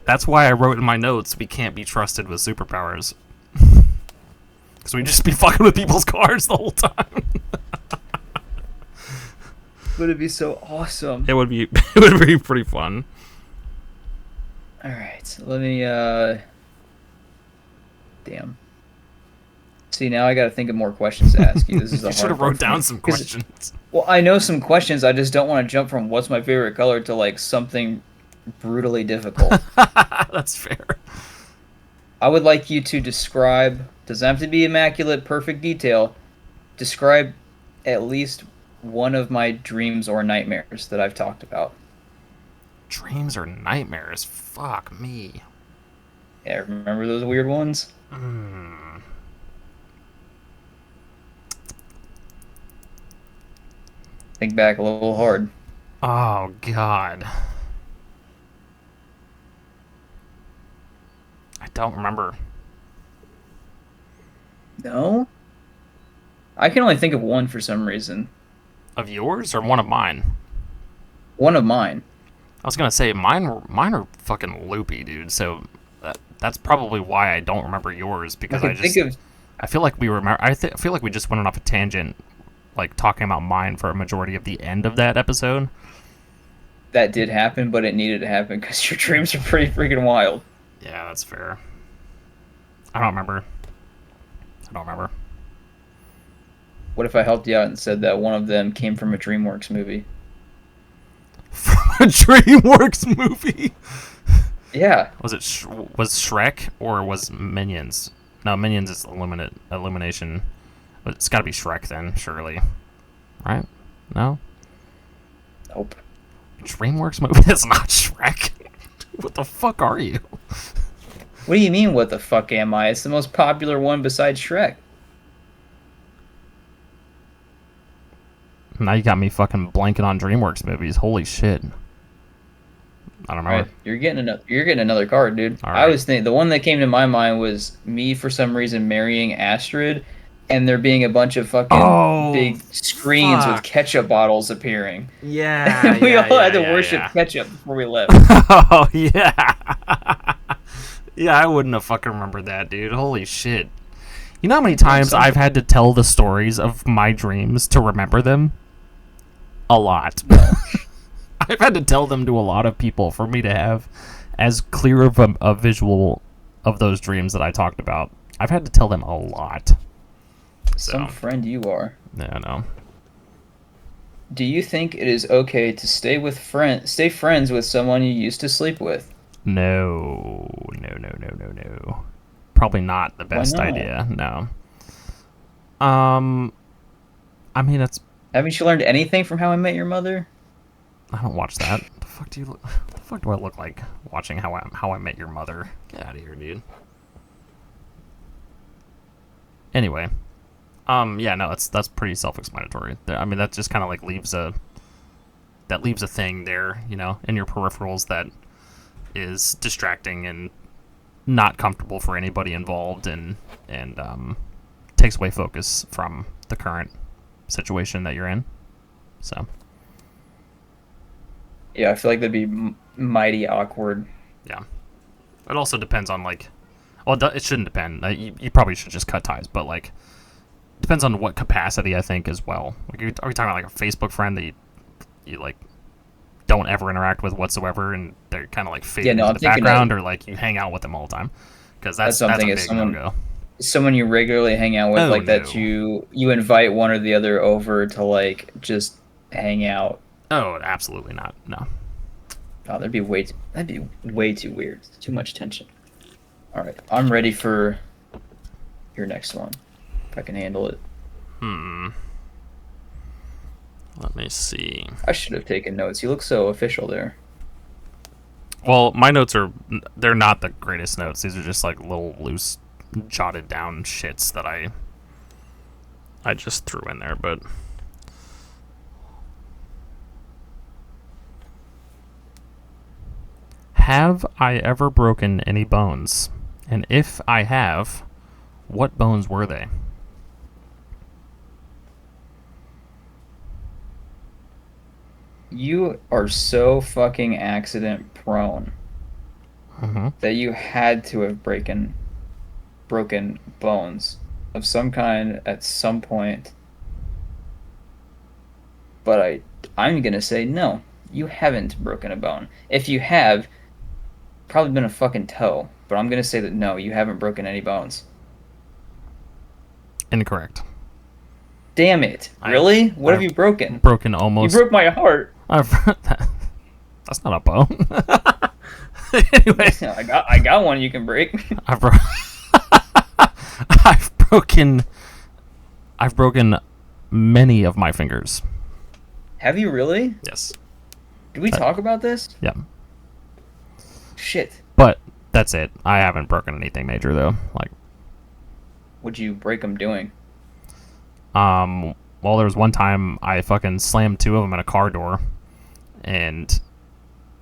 That's why I wrote in my notes we can't be trusted with superpowers. Because we'd just be fucking with people's cars the whole time. Would it be so awesome? It would be pretty fun. All right, let me. Damn. See, now I got to think of more questions to ask you. This is the You hard should have part wrote for me. down some 'Cause- questions. Well, I know some questions. I just don't want to jump from what's my favorite color to like something brutally difficult. That's fair. I would like you to describe. Doesn't have to be immaculate, perfect detail. Describe at least one of my dreams or nightmares that I've talked about. Dreams or nightmares? Fuck me. Yeah, remember those weird ones? Think back a little hard. Oh, God. I don't remember. No? I can only think of one for some reason. Of yours or one of mine? One of mine. I was gonna say mine are fucking loopy, dude. So that's probably why I don't remember yours because I can think of. I feel like we remember. I feel like we just went off a tangent, like talking about mine for a majority of the end of that episode. That did happen, but it needed to happen because your dreams are pretty freaking wild. Yeah, that's fair. I don't remember. What if I helped you out and said that one of them came from a DreamWorks movie? From a DreamWorks movie. Yeah. Was it was Shrek or was Minions? No, Minions is Illumination. But it's got to be Shrek then, surely. Right? No? Nope. DreamWorks movie that's not Shrek? What the fuck are you? What do you mean, what the fuck am I? It's the most popular one besides Shrek. Now you got me fucking blanking on DreamWorks movies. Holy shit. I don't remember. Right. You're getting another card, dude. All I right. was thinking the one that came to my mind was me for some reason marrying Astrid, and there being a bunch of fucking big screens with fuck. ketchup bottles appearing. Yeah. We all had to worship ketchup before we left. Oh, yeah. Yeah, I wouldn't have fucking remembered that, dude. Holy shit. You know how many times I've had to tell the stories of my dreams to remember them? A lot. I've had to tell them to a lot of people for me to have as clear of a visual of those dreams that I talked about. I've had to tell them a lot. So, Some friend you are. yeah, no. Do you think it is okay to stay friends with someone you used to sleep with? No. Probably not the best not? idea. No. I mean, it's. Haven't you learned anything from How I Met Your Mother? I don't watch that. The fuck do you? The fuck do I look like watching How I Met Your Mother? Get out of here, dude. Anyway, yeah, no, that's pretty self-explanatory. I mean, that just kind of like leaves a thing there, you know, in your peripherals that is distracting and not comfortable for anybody involved, and takes away focus from the current situation that you're in. So Yeah, I feel like that'd be mighty awkward. yeah, it also depends on like, well, it shouldn't depend. You probably should just cut ties, but like, depends on what capacity, I think, as well. Like, are we talking about like a Facebook friend that you like don't ever interact with whatsoever, and they're kind of like fading into the background, or like you hang out with them all the time? Because that's a big no-go. Someone you regularly hang out with, like that you invite one or the other over to like just hang out. Oh, absolutely not. No. Oh, that'd be way too weird. Too much tension. All right, I'm ready for your next one. If I can handle it. Let me see. I should have taken notes. You look so official there. Well, my notes they're not the greatest notes. These are just like little loose jotted down shits that I just threw in there, but have I ever broken any bones? And if I have, what bones were they? You are so fucking accident prone that you had to have broken bones of some kind at some point. But I'm gonna say no, you haven't broken a bone. If you have, probably been a fucking toe. But I'm gonna say that no, you haven't broken any bones. Incorrect. Damn it! Really? What have you broken? Broken almost. You broke my heart. That's not a bone. Anyway, I got one you can break. I've broken many of my fingers. Have you really? Yes. Did we talk about this? Yeah. Shit. But that's it. I haven't broken anything major though. Like, what'd you break them doing? Well, there was one time I fucking slammed two of them in a car door, and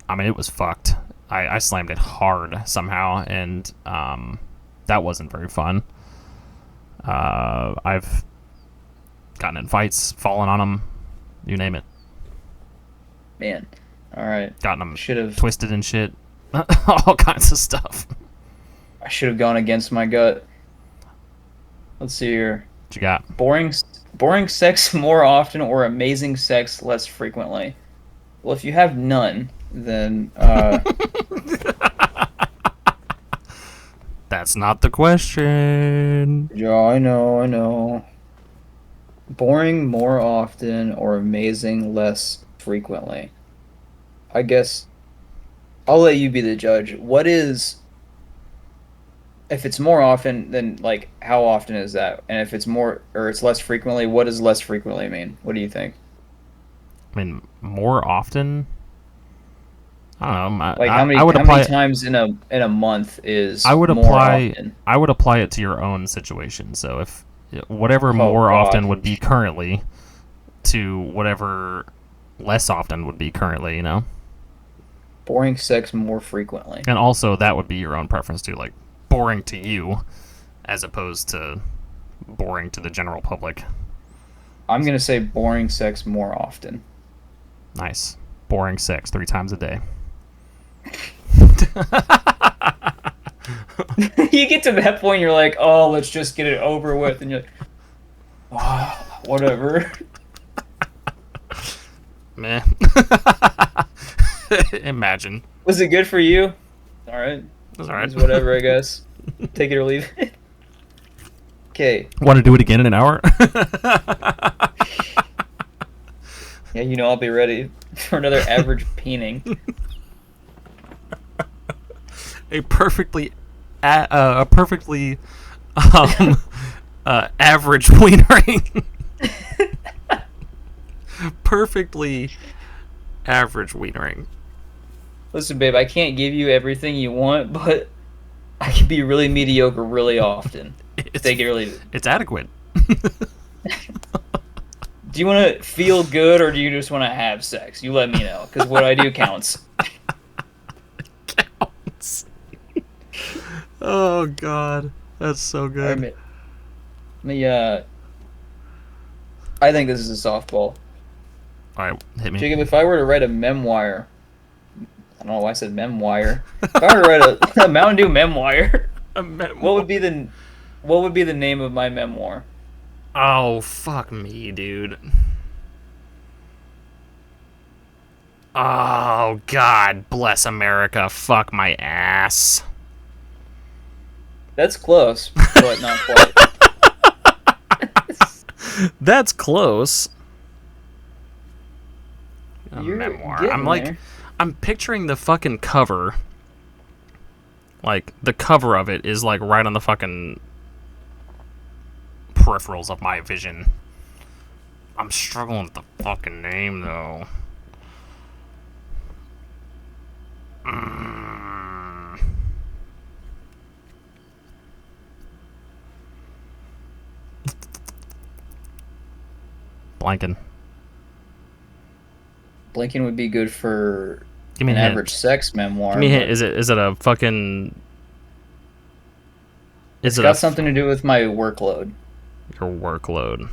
I mean, it was fucked. I slammed it hard somehow, and that wasn't very fun. I've gotten in fights, fallen on them, you name it. Man, all right. Gotten them twisted and shit, all kinds of stuff. I should have gone against my gut. Let's see here. What you got? Boring sex more often or amazing sex less frequently? Well, if you have none, then that's not the question. Yeah, I know. Boring more often or amazing less frequently? I guess I'll let you be the judge. What is... If it's more often, then, like, how often is that? And if it's more, or it's less frequently, what does less frequently mean? What do you think? I mean, more often? I don't know. Like, how many times in a month is more often? I would apply it to your own situation. So if whatever more often would be currently to whatever less often would be currently, you know? Boring sex more frequently. And also, that would be your own preference too, like, boring to you as opposed to boring to the general public. I'm going to say boring sex more often. Nice. Boring sex 3 times a day. You get to that point, you're like, oh, let's just get it over with. And you're like, oh, whatever. Meh. Imagine. Was it good for you? All right. That's all right. Whatever, I guess. Take it or leave it. Okay. Want to do it again in an hour? Yeah, you know I'll be ready for another average peening. A perfectly average wienering. Perfectly average wienering. Listen, babe, I can't give you everything you want, but I can be really mediocre really often. Take it or leave it. It's adequate. Do you want to feel good, or do you just want to have sex? You let me know, because what I do counts. Oh God, that's so All good. right, I think this is a softball. All right, hit me. Jacob, if I were to write a memoir, I don't know why I said memoir. If I were to write a Mountain Dew memoir, A what memoir. would be the name of my memoir? Oh fuck me, dude. Oh God, bless America. Fuck my ass. That's close, but not quite. That's close. A You're memoir. getting there. I'm picturing the fucking cover. Like, the cover of it is, like, right on the fucking peripherals of my vision. I'm struggling with the fucking name, though. Blanking. Blinking would be good for Give me an a hint. average sex memoir. Give me a hint. But Is it a fucking... it's got something to do with my workload. your workload?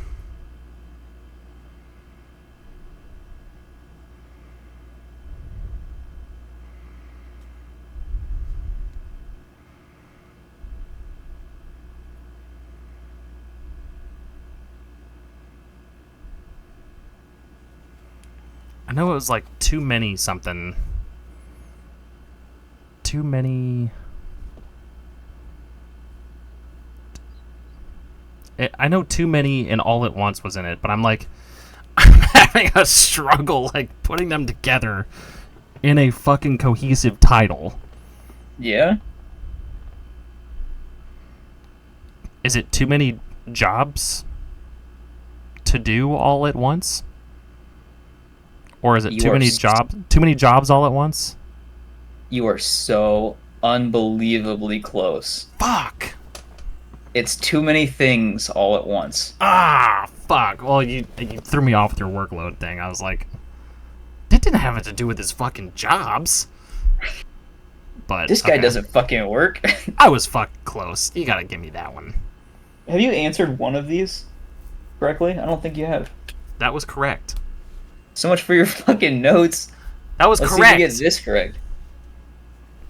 I know it was like too many something. Too many. I know too many and all at once was in it, but I'm like, I'm having a struggle like putting them together in a fucking cohesive title. Yeah? Is it too many jobs to do all at once? Or is it You too are many jobs? Too many jobs all at once? You are so unbelievably close. Fuck. It's too many things all at once. Ah, fuck. Well, you threw me off with your workload thing. I was like, that didn't have it to do with his fucking jobs. But This guy okay. doesn't fucking work. I was fucking close. You gotta give me that one. Have you answered one of these correctly? I don't think you have. That was correct. So much for your fucking notes. That was Let's correct. see if you get this correct.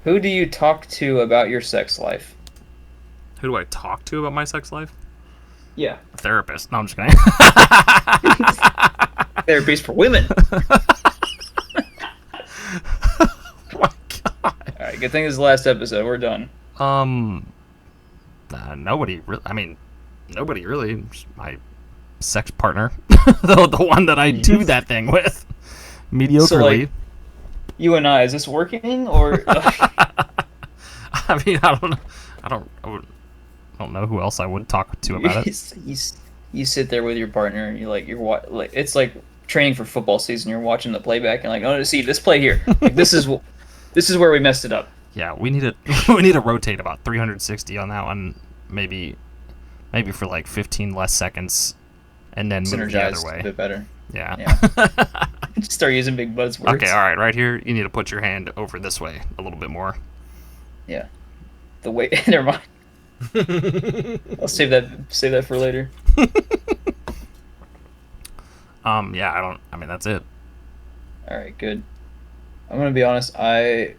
Who do you talk to about your sex life? Who do I talk to about my sex life? Yeah. A therapist. No, I'm just kidding. Therapies for women. Oh my God. Alright, good thing this is the last episode. We're done. Nobody really. I mean, nobody really. Just my sex partner, the one that I do that thing with, mediocrely. So, like, you and I, is this working or? I mean, I don't know. I don't know who else I would talk to about it. You sit there with your partner and like it's like training for football season. You're watching the playback and like, oh, see this play here. Like, this is where we messed it up. Yeah, we need to rotate about 360 on that one, maybe for like 15 less seconds, and then move the other Synergized way. a bit better. Yeah. Just start using big buzzwords. Okay, all right, right here, you need to put your hand over this way a little bit more. Yeah. The way. Never mind. I'll save that for later. Yeah, I mean, that's it. All right, good. I'm gonna be honest. I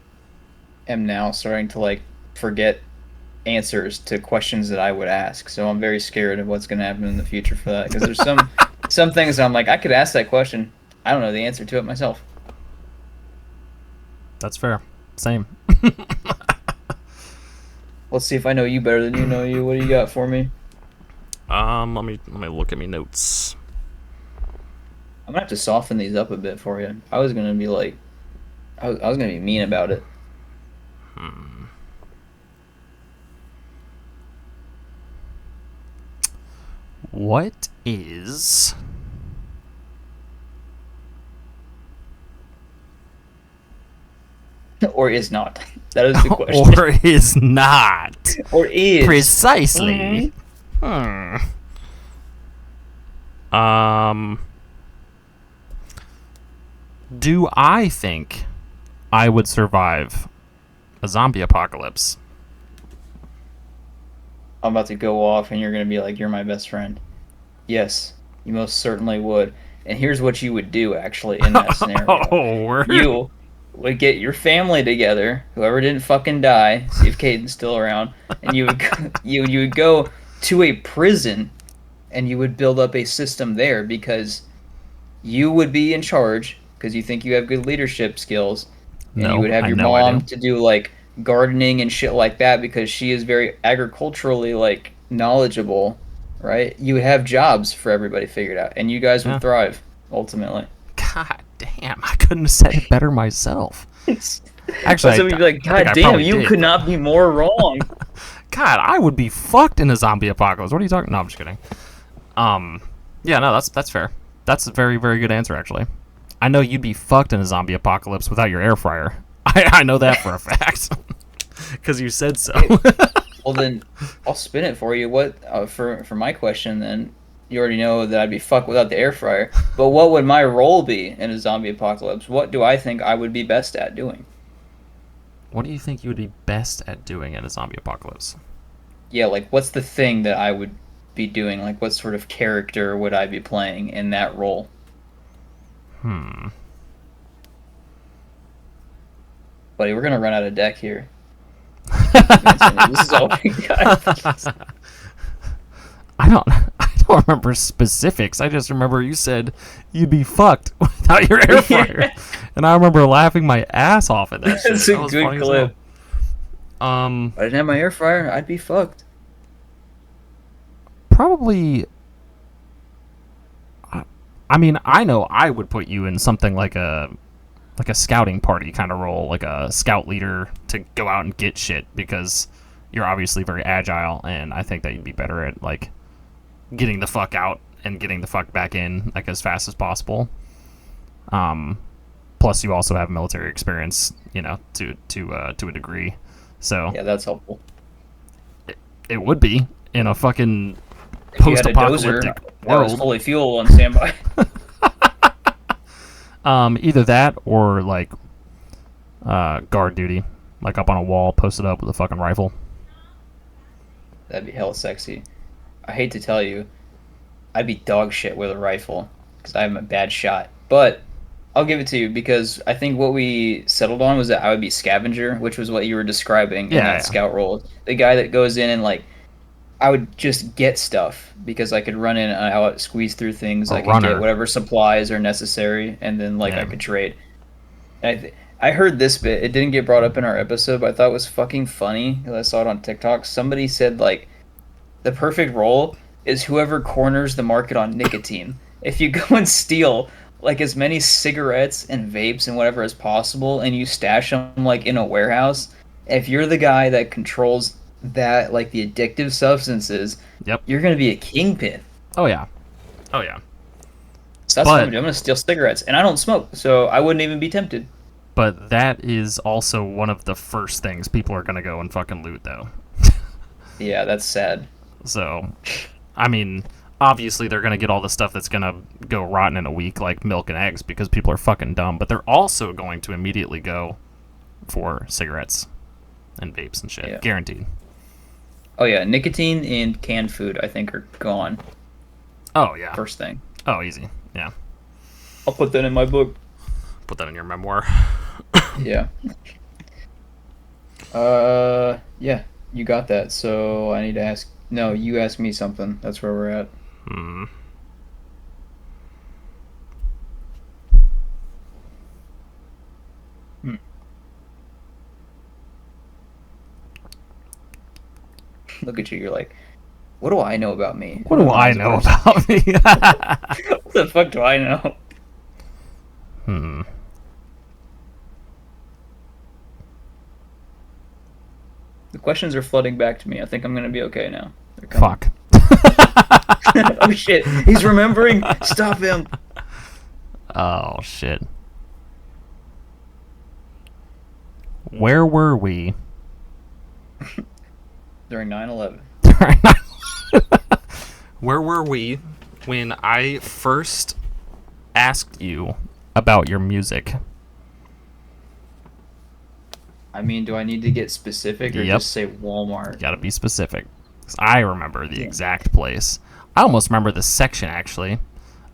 am now starting to like forget answers to questions that I would ask. So I'm very scared of what's gonna happen in the future for that. Because there's some things that I'm like, I could ask that question. I don't know the answer to it myself. That's fair. Same. Let's see if I know you better than you know you. What do you got for me? Let me look at me notes. I'm gonna have to soften these up a bit for you. I was gonna be like, I was gonna be mean about it. What is Or is not. That is the question. or is not Or is. precisely? Do I think I would survive a zombie apocalypse. I'm about to go off and you're going to be like, you're my best friend. Yes, you most certainly would. And here's what you would do, actually, in that scenario. Oh, word. You would get your family together, whoever didn't fucking die, see if Caden's still around, and you would you would go to a prison and you would build up a system there because you would be in charge because you think you have good leadership skills, and you No, would have I your know I mom do. to do like gardening and shit like that because she is very agriculturally like knowledgeable, right? You would have jobs for everybody figured out, and you guys Yeah. would thrive ultimately. God damn, I couldn't have said it better myself. Actually, So you'd be like, I think God I damn, probably you did. could not be more wrong. God, I would be fucked in a zombie apocalypse. What are you talking? No, I'm just kidding. Yeah, no, that's fair. That's a very, very good answer, actually. I know you'd be fucked in a zombie apocalypse without your air fryer. I know that for a fact. Because you said so. Well, then I'll spin it for you. What for my question? Then you already know that I'd be fucked without the air fryer. But what would my role be in a zombie apocalypse? What do I think I would be best at doing? What do you think you would be best at doing in a zombie apocalypse? Yeah, like what's the thing that I would be doing? Like what sort of character would I be playing in that role? Buddy, we're gonna run out of deck here. This is all we got. I don't remember specifics. I just remember you said you'd be fucked without your air fryer. And I remember laughing my ass off at that shit. That's That a was good funny as clip. hell. If I didn't have my air fryer, I'd be fucked. Probably. I mean, I know I would put you in something like a scouting party kind of role, like a scout leader to go out and get shit because you're obviously very agile, and I think that you'd be better at like getting the fuck out and getting the fuck back in like as fast as possible. Plus, you also have military experience, you know, to a degree. So Yeah, that's helpful. it would be in a fucking If you had a dozer post-apocalyptic that was world. fully fuel on standby. Either that or like guard duty, like up on a wall, posted up with a fucking rifle. That'd be hella sexy. I hate to tell you, I'd be dog shit with a rifle because I'm a bad shot. But I'll give it to you because I think what we settled on was that I would be scavenger, which was what you were describing in Yeah, that yeah. scout role. The guy that goes in and like I would just get stuff because I could run in and out, squeeze through things. A I could runner. get whatever supplies are necessary, and then like Yeah. I could trade. I heard this bit. It didn't get brought up in our episode, but I thought it was fucking funny because I saw it on TikTok. Somebody said like the perfect role is whoever corners the market on nicotine. If you go and steal like as many cigarettes and vapes and whatever as possible, and you stash them like in a warehouse, if you're the guy that controls that like the addictive substances, Yep. you're gonna be a kingpin. Oh yeah. Oh yeah. So that's what I'm gonna do. I'm gonna steal cigarettes, and I don't smoke, so I wouldn't even be tempted. But that is also one of the first things people are gonna go and fucking loot, though. Yeah, that's sad. So, I mean, obviously they're gonna get all the stuff that's gonna go rotten in a week, like milk and eggs, because people are fucking dumb. But they're also going to immediately go for cigarettes and vapes and shit, Yeah. guaranteed. Oh yeah, nicotine and canned food I think are gone Oh yeah. first thing. Oh, easy. Yeah. I'll put that in my book. Put that in your memoir. Yeah. Yeah, you got that. So I need to ask. No, you ask me something. That's where we're at. Hmm. Look at you. You're like, what do I know about me? What do I know about me? What the fuck do I know? Hmm. The questions are flooding back to me. I think I'm gonna be okay now. They're coming. Fuck. Oh shit! He's remembering. Stop him. Oh shit. Where were we? During 9/11. Where were we when I first asked you about your music? I mean, do I need to get specific or Yep. just say You Walmart? gotta be specific. 'Cause I remember the Damn. exact place. I almost remember the section, actually,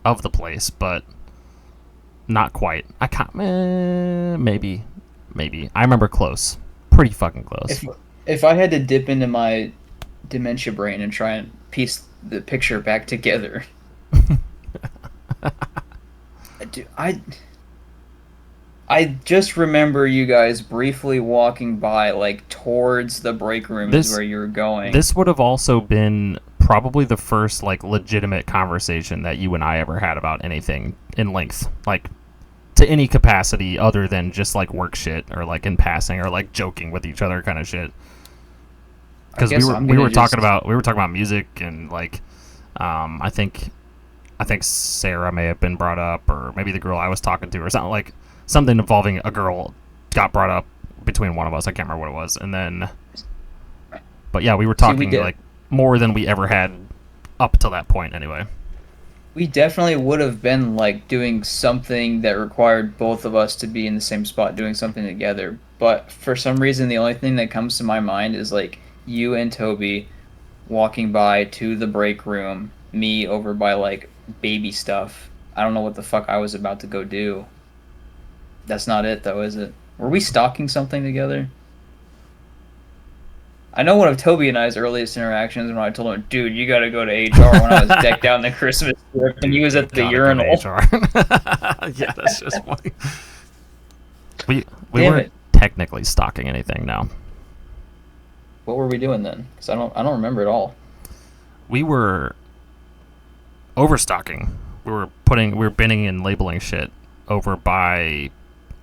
of the place, but not quite. I can't. Maybe. Maybe. I remember close. Pretty fucking close. If I had to dip into my dementia brain and try and piece the picture back together, do I just remember you guys briefly walking by, like towards the break room is This where you were going. this would have also been probably the first like legitimate conversation that you and I ever had about anything in length, like to any capacity other than just like work shit or like in passing or like joking with each other kind of shit. I Because we guess were I'm we gonna were talking just about music and like I think Sarah may have been brought up or maybe the girl I was talking to or something like something involving a girl got brought up between one of us. I can't remember what it was. And then but yeah, we were see we talking did like more than we ever had up till that point anyway. we definitely would have been like doing something that required both of us to be in the same spot doing something together. But for some reason, the only thing that comes to my mind is like you and Toby walking by to the break room, me over by like baby stuff. I don't know what the fuck I was about to go do. That's not it though, is it? Were we stalking something together? I know one of Toby and I's earliest interactions when I told him, "Dude, you got to go to HR." When I was decked out in the Christmas gift, and he Dude, was you at the gotta go to urinal. HR. Yeah, that's just funny. We Damn weren't it! technically stalking anything. No, What were we doing then? Because I don't remember at all. we were overstocking. We were binning and labeling shit over by.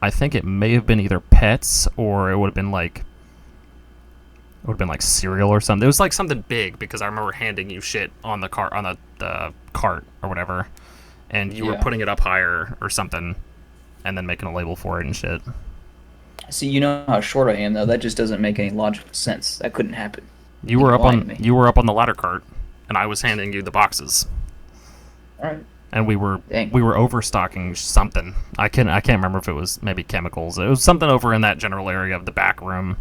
I think it may have been either pets or it would have been like cereal or something. It was like something big because I remember handing you shit on the cart on the cart or whatever, and you were Yeah. putting it up higher or something, and then making a label for it and shit. See, you know how short I am, though. That just doesn't make any logical sense. That couldn't happen. You You'd were be up lying on to me. you were up on the ladder cart, and I was handing you the boxes, All right. and Dang. we were overstocking something. I can't remember if it was maybe chemicals. It was something over in that general area of the back room,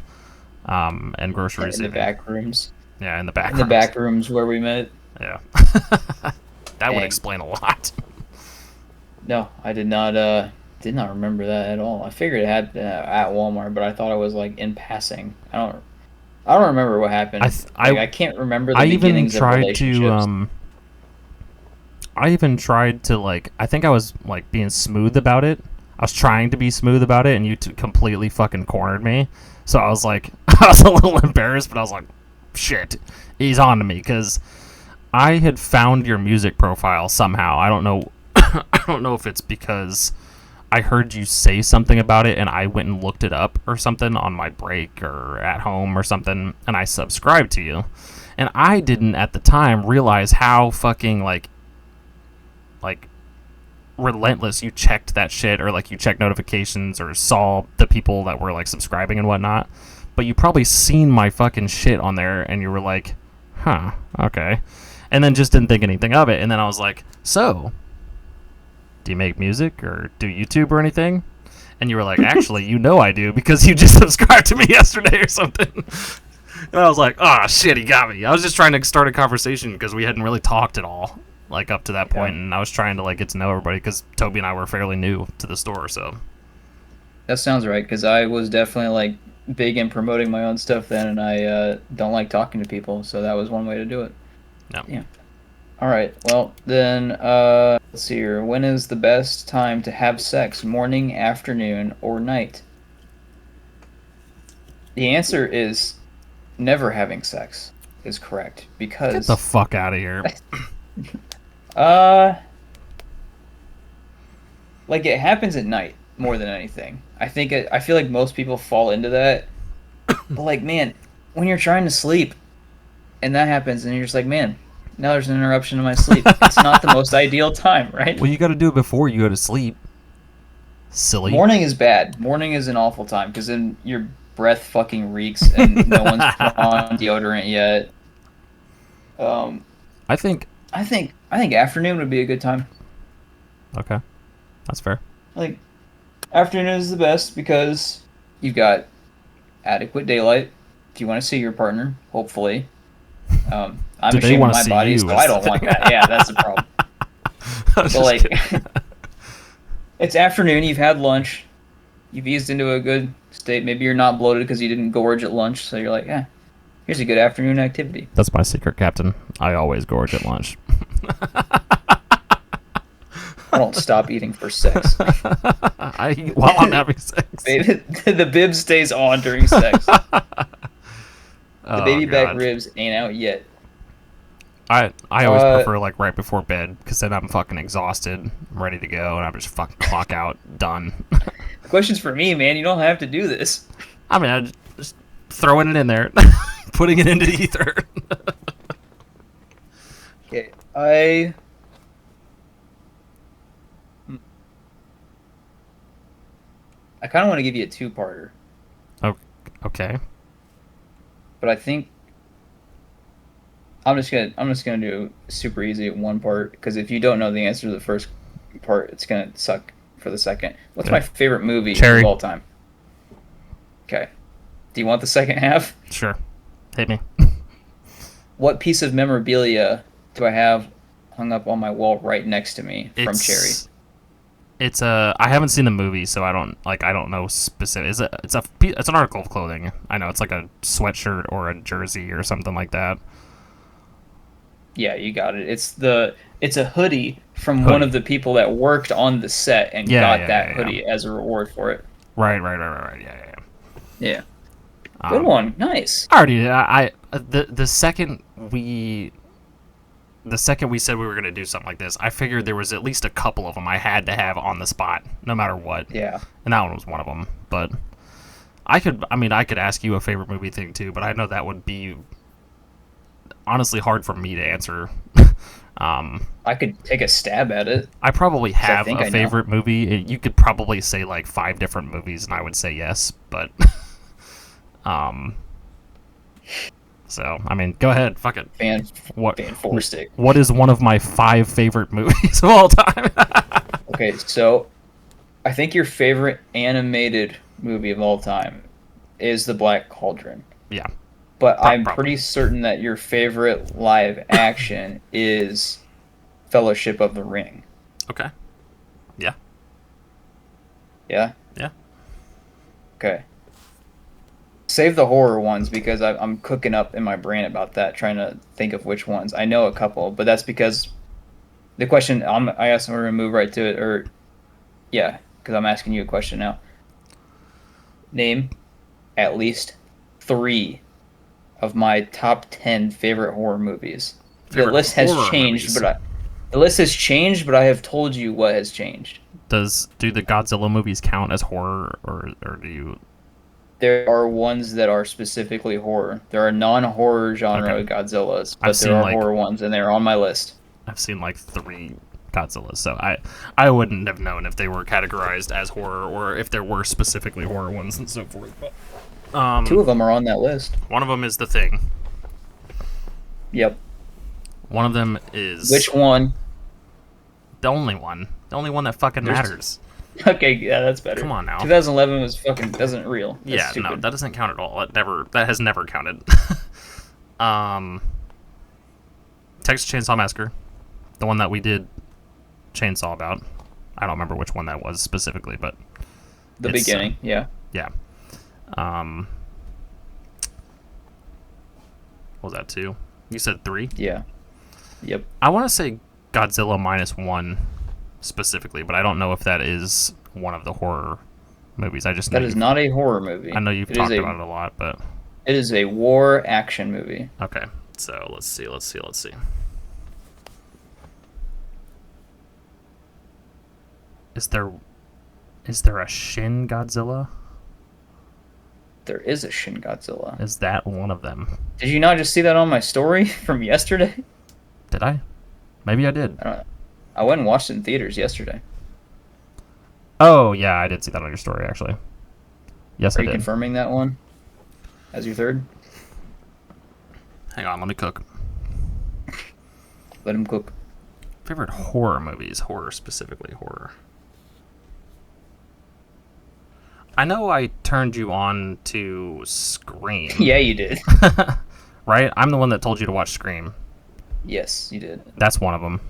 and groceries In the even. back rooms. Yeah, in the back In the rooms. back rooms where we met. Yeah, that would Dang. explain a lot. No, I did not remember that at all. I figured it had at Walmart, but I thought it was like in passing. I don't remember what I happened. th- Like I can't remember the I even beginnings of tried to relationships. like I think I was like being smooth about it. I was trying to be smooth about it, and you completely fucking cornered me. So I was like, I was a little embarrassed, but I was like, shit, he's on to me because I had found your music profile somehow. I don't know. I don't know if it's because I heard you say something about it and I went and looked it up or something on my break or at home or something, and I subscribed to you. And I didn't at the time realize how fucking like relentless you checked that shit, or like you checked notifications or saw the people that were like subscribing and whatnot. But you probably seen my fucking shit on there and you were like, huh, okay. And then just didn't think anything of it. And then I was like, so, do you make music or do YouTube or anything? And you were like, actually, you know I do because you just subscribed to me yesterday or something. And I was like, oh shit, he got me. I was just trying to start a conversation because we hadn't really talked at all, like up to that point, and I was trying to like get to know everybody because Toby and I were fairly new to the store, so. That sounds right, because I was definitely like big in promoting my own stuff then, and I don't like talking to people, so that was one way to do it. Yeah. Yeah. All right. Well, then let's see here. When is the best time to have sex? Morning, afternoon, or night? The answer is never having sex is correct Get because the fuck out of here. uh like it happens at night more than anything. I feel like most people fall into that. But like, man, when you're trying to sleep and that happens and you're just like, man, now there's an interruption in my sleep. It's not the most ideal time, right? Well, you got to do it before you go to sleep. Silly. Morning is bad. Morning is an awful time because then your breath fucking reeks and no one's put on deodorant yet. I think. I think afternoon would be a good time. Okay, that's fair. Like afternoon is the best because you've got adequate daylight. If you want to see your partner, hopefully. I'm Do they ashamed of want to my see body, you? so Is I the don't want thing. that. Yeah, that's the problem. I was But just like, kidding. it's afternoon. You've had lunch. You've eased into a good state. Maybe you're not bloated because you didn't gorge at lunch. So you're like, here's a good afternoon activity. That's my secret, Captain. I always gorge at lunch. I don't stop eating for sex. I eat while I'm having sex. The bib stays on during sex. The Oh baby back god. ribs ain't out yet. I always Uh, prefer like right before bed because then I'm fucking exhausted, I'm ready to go, and I'm just fucking clock out, done. the question's for me, man. You don't have to do this. I mean, I just throwing it in there, putting it into the ether. Okay, I kind of want to give you a two-parter, Oh, okay. but I think I'm just gonna do super easy at one part because if you don't know the answer to the first part, it's gonna suck for the second. What's Okay. my favorite movie Cherry. of all time? Okay. Do you want the second half? Sure. Hit me. What piece of memorabilia do I have hung up on my wall right next to me from Cherry? It's a. I haven't seen the movie, so I don't know specific. It's an article of clothing. I know it's like a sweatshirt or a jersey or something like that. Yeah, you got it. It's a hoodie from one Hoodie. of the people that worked on the set and Yeah, got yeah, that yeah, yeah. hoodie as a reward for it. Right. Yeah. Yeah. Good one. Nice. I already. The second we said we were gonna do something like this, I figured there was at least a couple of them I had to have on the spot, no matter what. Yeah. And that one was one of them. But I could ask you a favorite movie thing too, but I know that would be honestly hard for me to answer. I could take a stab at it. I probably have think I a know. favorite movie. You could probably say like 5 different movies, and I would say yes. But, so I mean, go ahead, fuck it. Fan What? four stick. What is one of my 5 favorite movies of all time? Okay, so I think your favorite animated movie of all time is The Black Cauldron. Yeah. But I'm Probably. pretty certain that your favorite live action is Fellowship of the Ring. Okay. Yeah. Yeah? Yeah. Okay. Save the horror ones because I'm cooking up in my brain about that, trying to think of which ones. I know a couple, but that's because the question I asked them to move right to it, or yeah, because I'm asking you a question now. Name at least 3 of my top 10 favorite horror movies. Favorite the list has horror changed, movies. the list has changed, but I have told you what has changed. Do the Godzilla movies count as horror, or do you? There are ones that are specifically horror. There are non-horror genre Okay. Godzillas, but I've there seen, are like- horror ones, and they're on my list. I've seen like 3 Godzillas, so I wouldn't have known if they were categorized as horror or if there were specifically horror ones and so forth. But 2 of them are on that list. one of them is The Thing. Yep. One of them is Which one? the only one that fucking There's- matters. Okay, yeah, that's better. Come on now. 2011 was fucking doesn't real. That's Yeah, stupid. no, that doesn't count at all. That has never counted. Texas Chainsaw Massacre, the one that we did Chainsaw about. I don't remember which one that was specifically, but the it's, beginning, yeah. yeah. What was that 2? You said 3? Yeah. Yep. I want to say Godzilla -1 specifically, but I don't know if that is one of the horror movies. I just know That is not a horror movie. I know you've It is talked a- about it a lot, but It is a war action movie. okay. So let's see. Is there a Shin Godzilla? There is a Shin Godzilla. Is that one of them? Did you not just see that on my story from yesterday? Did I? Maybe I did. I don't know. I went and watched it in theaters yesterday. Oh yeah, I did see that on your story actually. Yes, Are I you did. confirming that one as your third? Hang on, let me cook. Let him cook. Favorite horror movies, horror specifically horror. I know I turned you on to Scream. Yeah, you did. Right? I'm the one that told you to watch Scream. Yes, you did. That's one of them.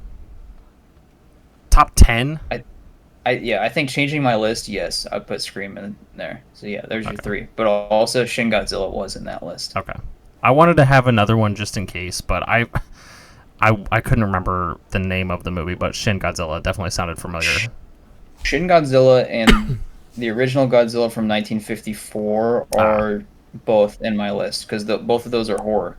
Top 10? I think changing my list, yes, I put Scream in there. So yeah, there's your Okay. three. But also Shin Godzilla was in that list. Okay. I wanted to have another one just in case, but I couldn't remember the name of the movie, but Shin Godzilla definitely sounded familiar. Shin Godzilla and the original Godzilla from 1954 Ah, are both in my list because both of those are horror.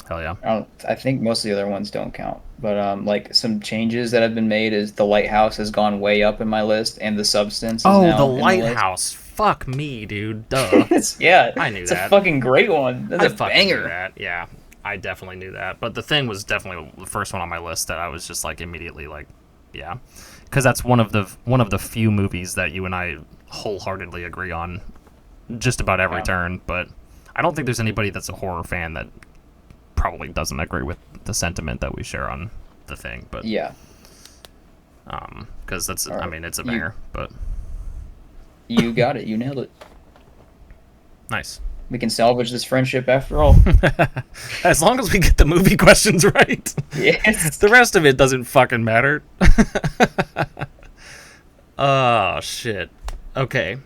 hell yeah. I think most of the other ones don't count. But like some changes that have been made is the Lighthouse has gone way up in my list, and the Substance is Oh, The now in the list. Lighthouse. Fuck me, dude. Duh. Yeah, I knew it's a that. fucking great one. That's I a fucking knew banger. that. Yeah, I definitely knew that. But The Thing was definitely the first one on my list that I was just like immediately like, yeah, because that's one of the few movies that you and I wholeheartedly agree on just about every Yeah. turn. But I don't think there's anybody that's a horror fan that probably doesn't agree with the sentiment that we share on The Thing. But Yeah. because that's All I right. mean it's a banger. But You got it. You nailed it. nice. We can salvage this friendship after all. As long as we get the movie questions right. Yes. The rest of it doesn't fucking matter. Oh, shit. Okay.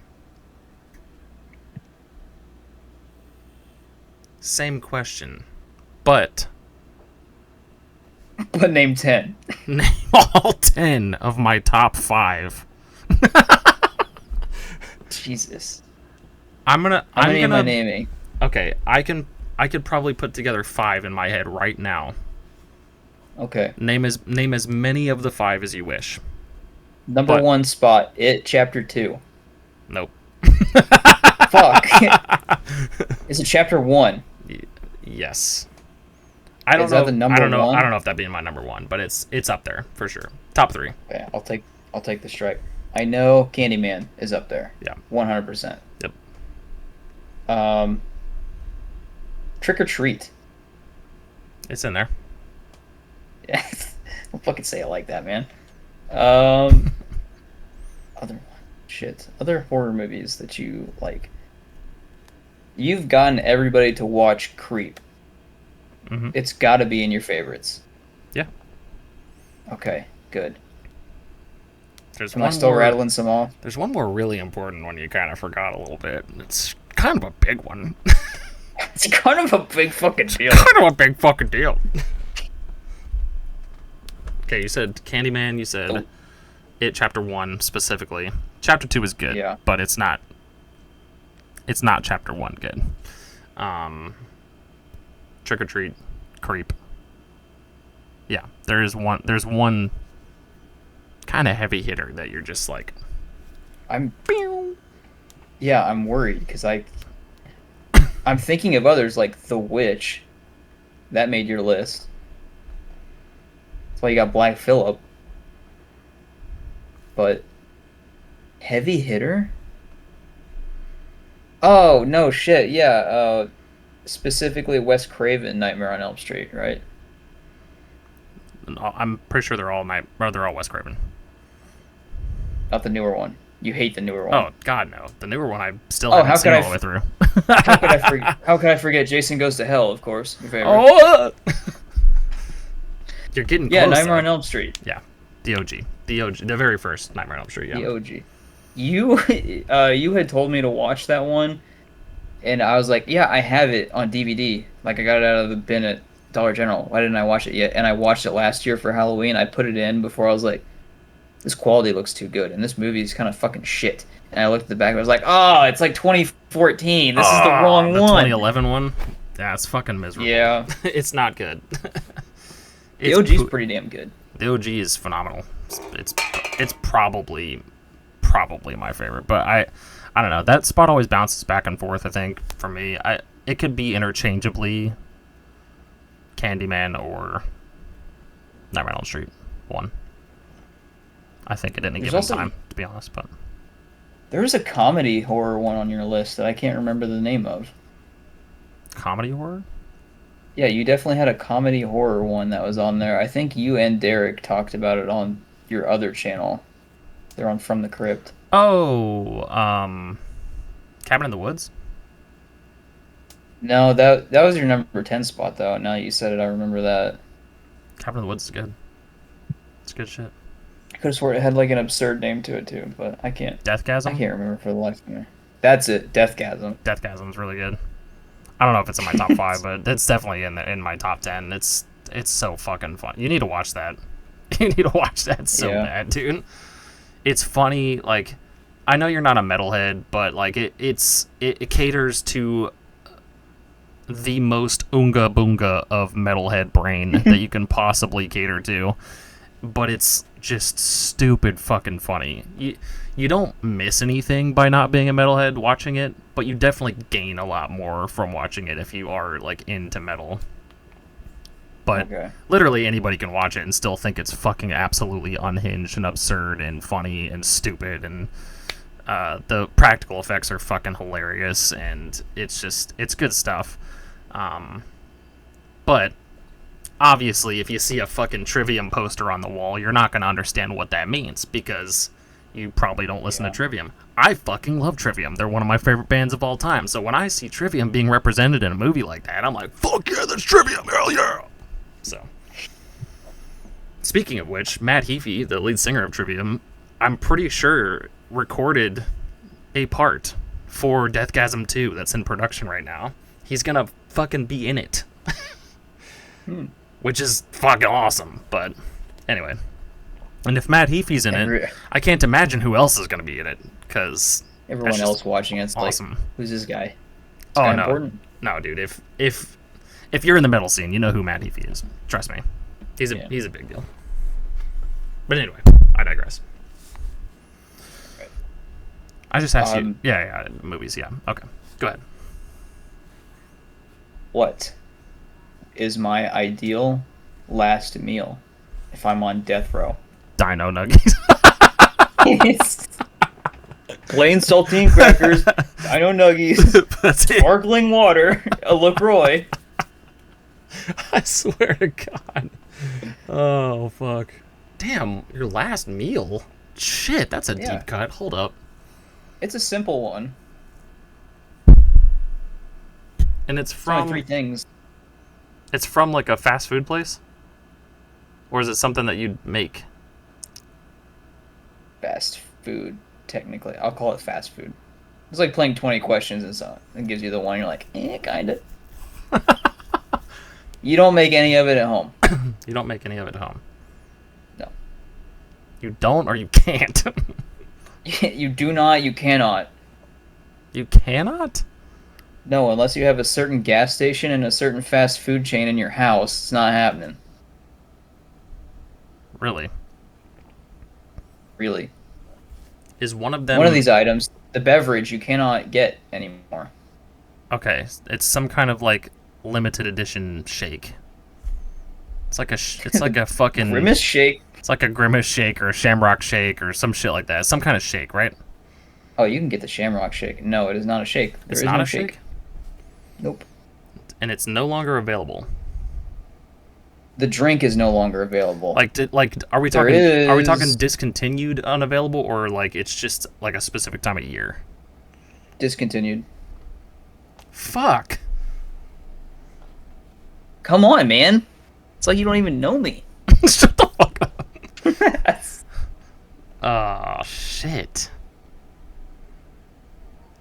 Same question. But But name 10. name all 10 of my top 5. Jesus. I'm gonna How many am I naming? Okay, I could probably put together 5 in my head right now. Okay. Name as many of the 5 as you wish. Number But- 1 spot, It Chapter 2. Nope. Fuck. Is it Chapter 1? Yes. I don't Is know. that the number I don't know. one? I don't know if that'd be my number 1, but it's up there for sure. Top 3. Okay, I'll take the strike. I know Candyman is up there. Yeah. 100%. Yep. Trick or Treat. It's in there. Yeah. Don't fucking say it like that, man. Other other horror movies that you like. You've gotten everybody to watch Creep. Mhm. It's got to be in your favorites. Yeah. Okay, good. There's Am I still rattling some off? There's one more really important one you kind of forgot a little bit. It's kind of a big one. It's kind of a big fucking deal. Kind of a big fucking deal. Okay, you said Candyman. You said Oh. It Chapter 1 specifically. Chapter 2 is good, Yeah. but it's not. It's not Chapter 1 good. Trick or Treat, Creep. Yeah, there's one kind of heavy hitter that you're just like, I'm worried because I'm thinking of others like The Witch. That made your list. That's why you got Black Phillip. But heavy hitter? Oh, no shit. Yeah, specifically Wes Craven Nightmare on Elm Street, right? I'm pretty sure they're all Wes Craven. Not the newer one. You hate the newer one. Oh God, no! The newer one I still Oh, haven't how seen could all I the way through. How could I forget Jason Goes to Hell, of course. Your favorite. Oh, you're getting Yeah, close. Nightmare though. on Elm Street. Yeah, the OG, the very first Nightmare on Elm Street. Yeah. The OG. You you had told me to watch that one, and I was like, yeah, I have it on DVD. Like I got it out of the bin at Dollar General. Why didn't I watch it yet? And I watched it last year for Halloween. I put it in before I was like, this quality looks too good, and this movie is kind of fucking shit. And I looked at the back, and I was like, oh, it's like 2014. This is the wrong the one. 2011 one. Yeah, it's fucking miserable. Yeah, It's not good. the OG's pretty damn good. The OG is phenomenal. It's probably my favorite, but I don't know. That spot always bounces back and forth. I think for me, it could be interchangeably Candyman or Nightmare on Elm Street 1. I think at any given time, to be honest. But There was a comedy horror one on your list that I can't remember the name of. comedy horror? Yeah, you definitely had a comedy horror one that was on there. I think you and Derek talked about it on your other channel. They're on From the Crypt. Oh, Cabin in the Woods. No, that was your number 10 spot though. Now that you said it, I remember that. Cabin in the Woods is good. It's good shit. I could have swore it had like an absurd name to it too, but I can't. I Deathgasm. can't remember for the life of me. That's it, Deathgasm. Deathgasm's really good. I don't know if it's in my top 5, but it's definitely in my top 10. It's so fucking fun. You need to watch that. You need to watch that so bad, dude. It's funny. Like, I know you're not a metalhead, but like it caters to the most oonga boonga of metalhead brain that you can possibly cater to. But it's just stupid fucking funny. You don't miss anything by not being a metalhead watching it, but you definitely gain a lot more from watching it if you are like into metal. But literally anybody can watch it and still think it's fucking absolutely unhinged and absurd and funny and stupid, and the practical effects are fucking hilarious, and it's good stuff. But obviously if you see a fucking Trivium poster on the wall, you're not going to understand what that means because you probably don't listen to Trivium. I fucking love Trivium. They're one of my favorite bands of all time. So when I see Trivium being represented in a movie like that, I'm like, fuck yeah, that's Trivium, hell yeah! So, speaking of which, Matt Heafy, the lead singer of Trivium, I'm pretty sure recorded a part for Deathgasm 2 that's in production right now. He's gonna fucking be in it. Which is fucking awesome, but anyway. And if Matt Heafy's in it, I can't imagine who else is gonna be in it, because everyone else watching it's awesome. Like, who's this guy? Oh, no. Important? No, dude, if you're in the metal scene, you know who Matt Heafy is. Trust me. He's a big deal. But anyway, I digress. Right. I just asked you. Yeah, movies, yeah. Okay, go ahead. What is my ideal last meal if I'm on death row? Dino nuggies. Plain saltine crackers, dino nuggies, sparkling water, a LaCroix. I swear to God. Oh, fuck. Damn, your last meal? Shit, that's a deep cut. Hold up. It's a simple one. And it's from... only 3 things. It's from, like, a fast food place? Or is it something that you'd make? Fast food, technically. I'll call it fast food. It's like playing 20 questions and so it gives you the one. You're like, kinda. You don't make any of it at home. You don't make any of it at home? No. You don't or you can't? You do not, you cannot. You cannot? No, unless you have a certain gas station and a certain fast food chain in your house, it's not happening. Really? Really. Is one of them... One of these items, the beverage, you cannot get anymore. Okay, it's some kind of, like, limited edition shake. It's like a fucking... Grimace shake? It's like a Grimace shake or a Shamrock shake or some shit like that. Some kind of shake, right? Oh, you can get the Shamrock shake. No, it is not a shake. It's not a shake? Nope. And it's no longer available. The drink is no longer available. Are we talking discontinued, unavailable, or like it's just like a specific time of year? Discontinued. Fuck. Come on, man. It's like you don't even know me. Shut the fuck up. Oh, shit.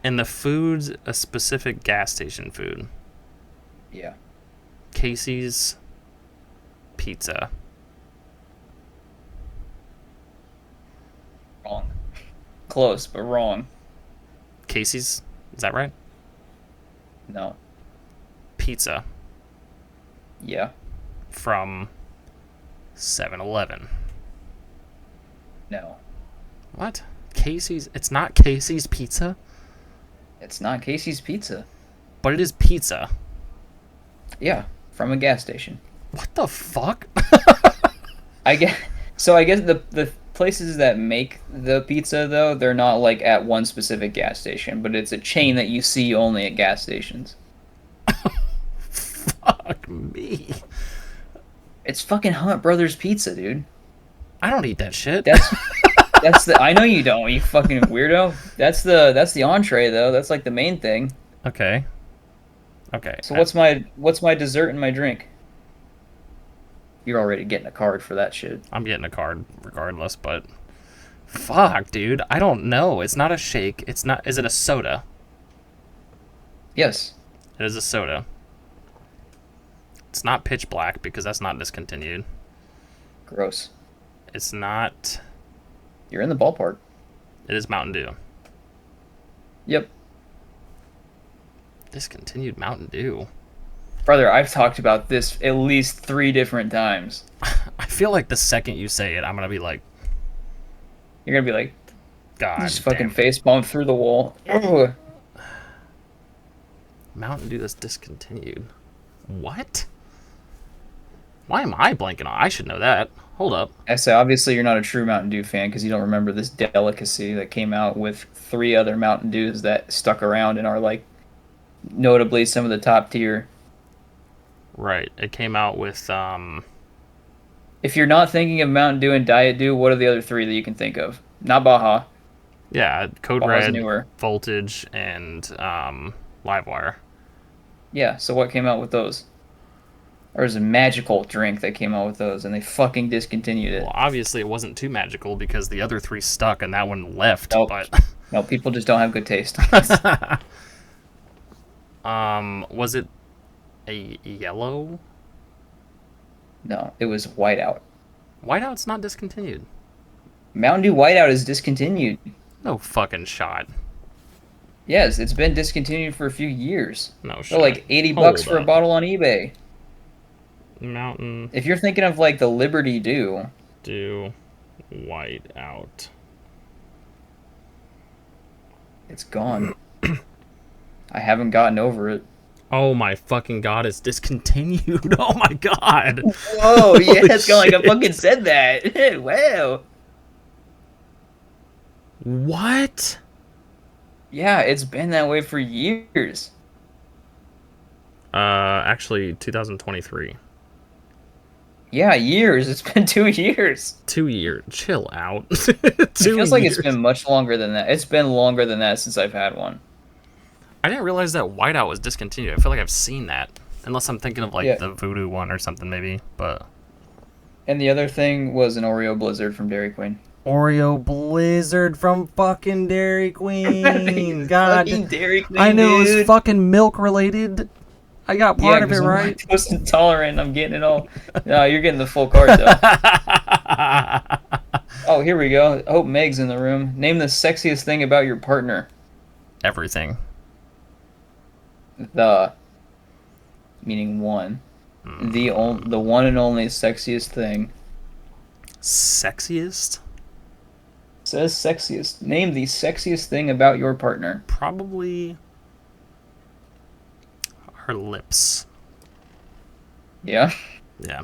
And the food's a specific gas station food. Yeah. Casey's Pizza. Wrong. Close, but wrong. Casey's? Is that right? No. Pizza. Yeah. From 7-Eleven. No. What? Casey's? It's not Casey's Pizza? It's not Casey's Pizza. But it is pizza. Yeah, from a gas station. What the fuck? I guess the places that make the pizza, though, they're not like at one specific gas station, but it's a chain that you see only at gas stations. Fuck me. It's fucking Hunt Brothers Pizza, dude. I don't eat that shit. That's the. I know you don't. You fucking weirdo. That's the entree though. That's like the main thing. Okay. Okay. So what's my dessert and my drink? You're already getting a card for that shit. I'm getting a card regardless, but fuck, dude. I don't know. It's not a shake. It's not. Is it a soda? Yes. It is a soda. It's not pitch black because that's not discontinued. Gross. It's not. You're in the ballpark. It is Mountain Dew. Yep. Discontinued Mountain Dew. Brother, I've talked about this at least 3 different times. I feel like the second you say it, I'm gonna be like, You're gonna be like, God, just fucking damn it. facepalm through the wall. Ugh. Mountain Dew that's discontinued. What? Why am I blanking on? I should know that. Hold up. I say, obviously, you're not a true Mountain Dew fan because you don't remember this delicacy that came out with 3 other Mountain Dews that stuck around and are like notably some of the top tier. Right. It came out with If you're not thinking of Mountain Dew and Diet Dew, what are the other 3 that you can think of? Not Baja. yeah, Code Baja's Red, newer. Voltage, and Livewire. Yeah, so what came out with those? There was a magical drink that came out with those, and they fucking discontinued it. Well, obviously it wasn't too magical because the other 3 stuck and that one left. Nope. But No, people just don't have good taste. was it a yellow? No, it was Whiteout. Whiteout's not discontinued. Mountain Dew Whiteout is discontinued. No fucking shot. Yes, it's been discontinued for a few years. No They're shot. like $80 Hold for a up. bottle on eBay. Mountain If you're thinking of like the Liberty Dew, Dew Whiteout. it's gone. I haven't gotten over it. Oh my fucking god, it's discontinued. Oh my god. Whoa, yeah, Holy it's going like I shit. fucking said that. Wow. What? Yeah, it's been that way for years. Actually 2023. Yeah, years. It's been 2 years. 2 years. Chill out. It 2 feels like years. it's been much longer than that. It's been longer than that since I've had one. I didn't realize that Whiteout was discontinued. I feel like I've seen that. Unless I'm thinking of like Yeah. the Voodoo one or something maybe, but And the other thing was an Oreo Blizzard from Dairy Queen. Oreo Blizzard from fucking Dairy Queen. God. Fucking Dairy Queen, I know dude. it's fucking milk related. I got part of it 'cause I'm right. lactose intolerant. I'm getting it all. No, you're getting the full card though. Oh, here we go. I hope Meg's in the room. Name the sexiest thing about your partner. Everything. The, meaning one. The one and only sexiest thing. Sexiest? Says sexiest. Name the sexiest thing about your partner. Probably her lips. Yeah? Yeah.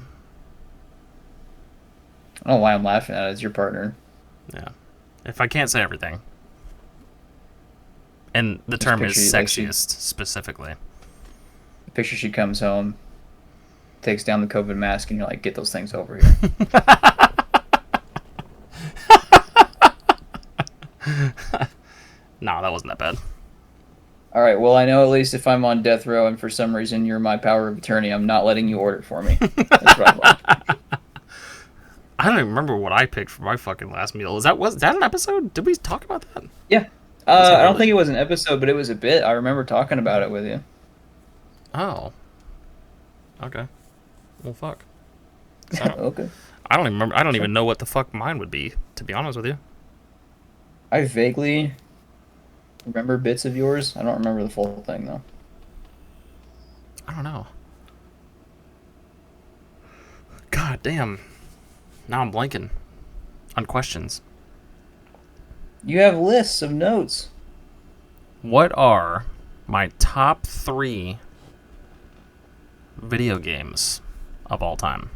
I don't know why I'm laughing at it. It's your partner. Yeah. If I can't say everything. And the term is picture you, like, she- sexiest specifically. Picture she comes home, takes down the COVID mask, and you're like, get those things over here. No, that wasn't that bad. All right, well, I know at least if I'm on death row and for some reason you're my power of attorney, I'm not letting you order for me. That's what I want. I don't even remember what I picked for my fucking last meal. Was that an episode? Did we talk about that? Yeah. Was it I don't really? think it was an episode, but it was a bit. I remember talking about it with you. Oh. Okay. Well, fuck. 'Cause Okay. I don't even remember. I don't even know what the fuck mine would be, to be honest with you. I vaguely remember bits of yours. I don't remember the full thing, though. I don't know. God damn. Now I'm blanking on questions. You have lists of notes. What are my top 3 video games of all time?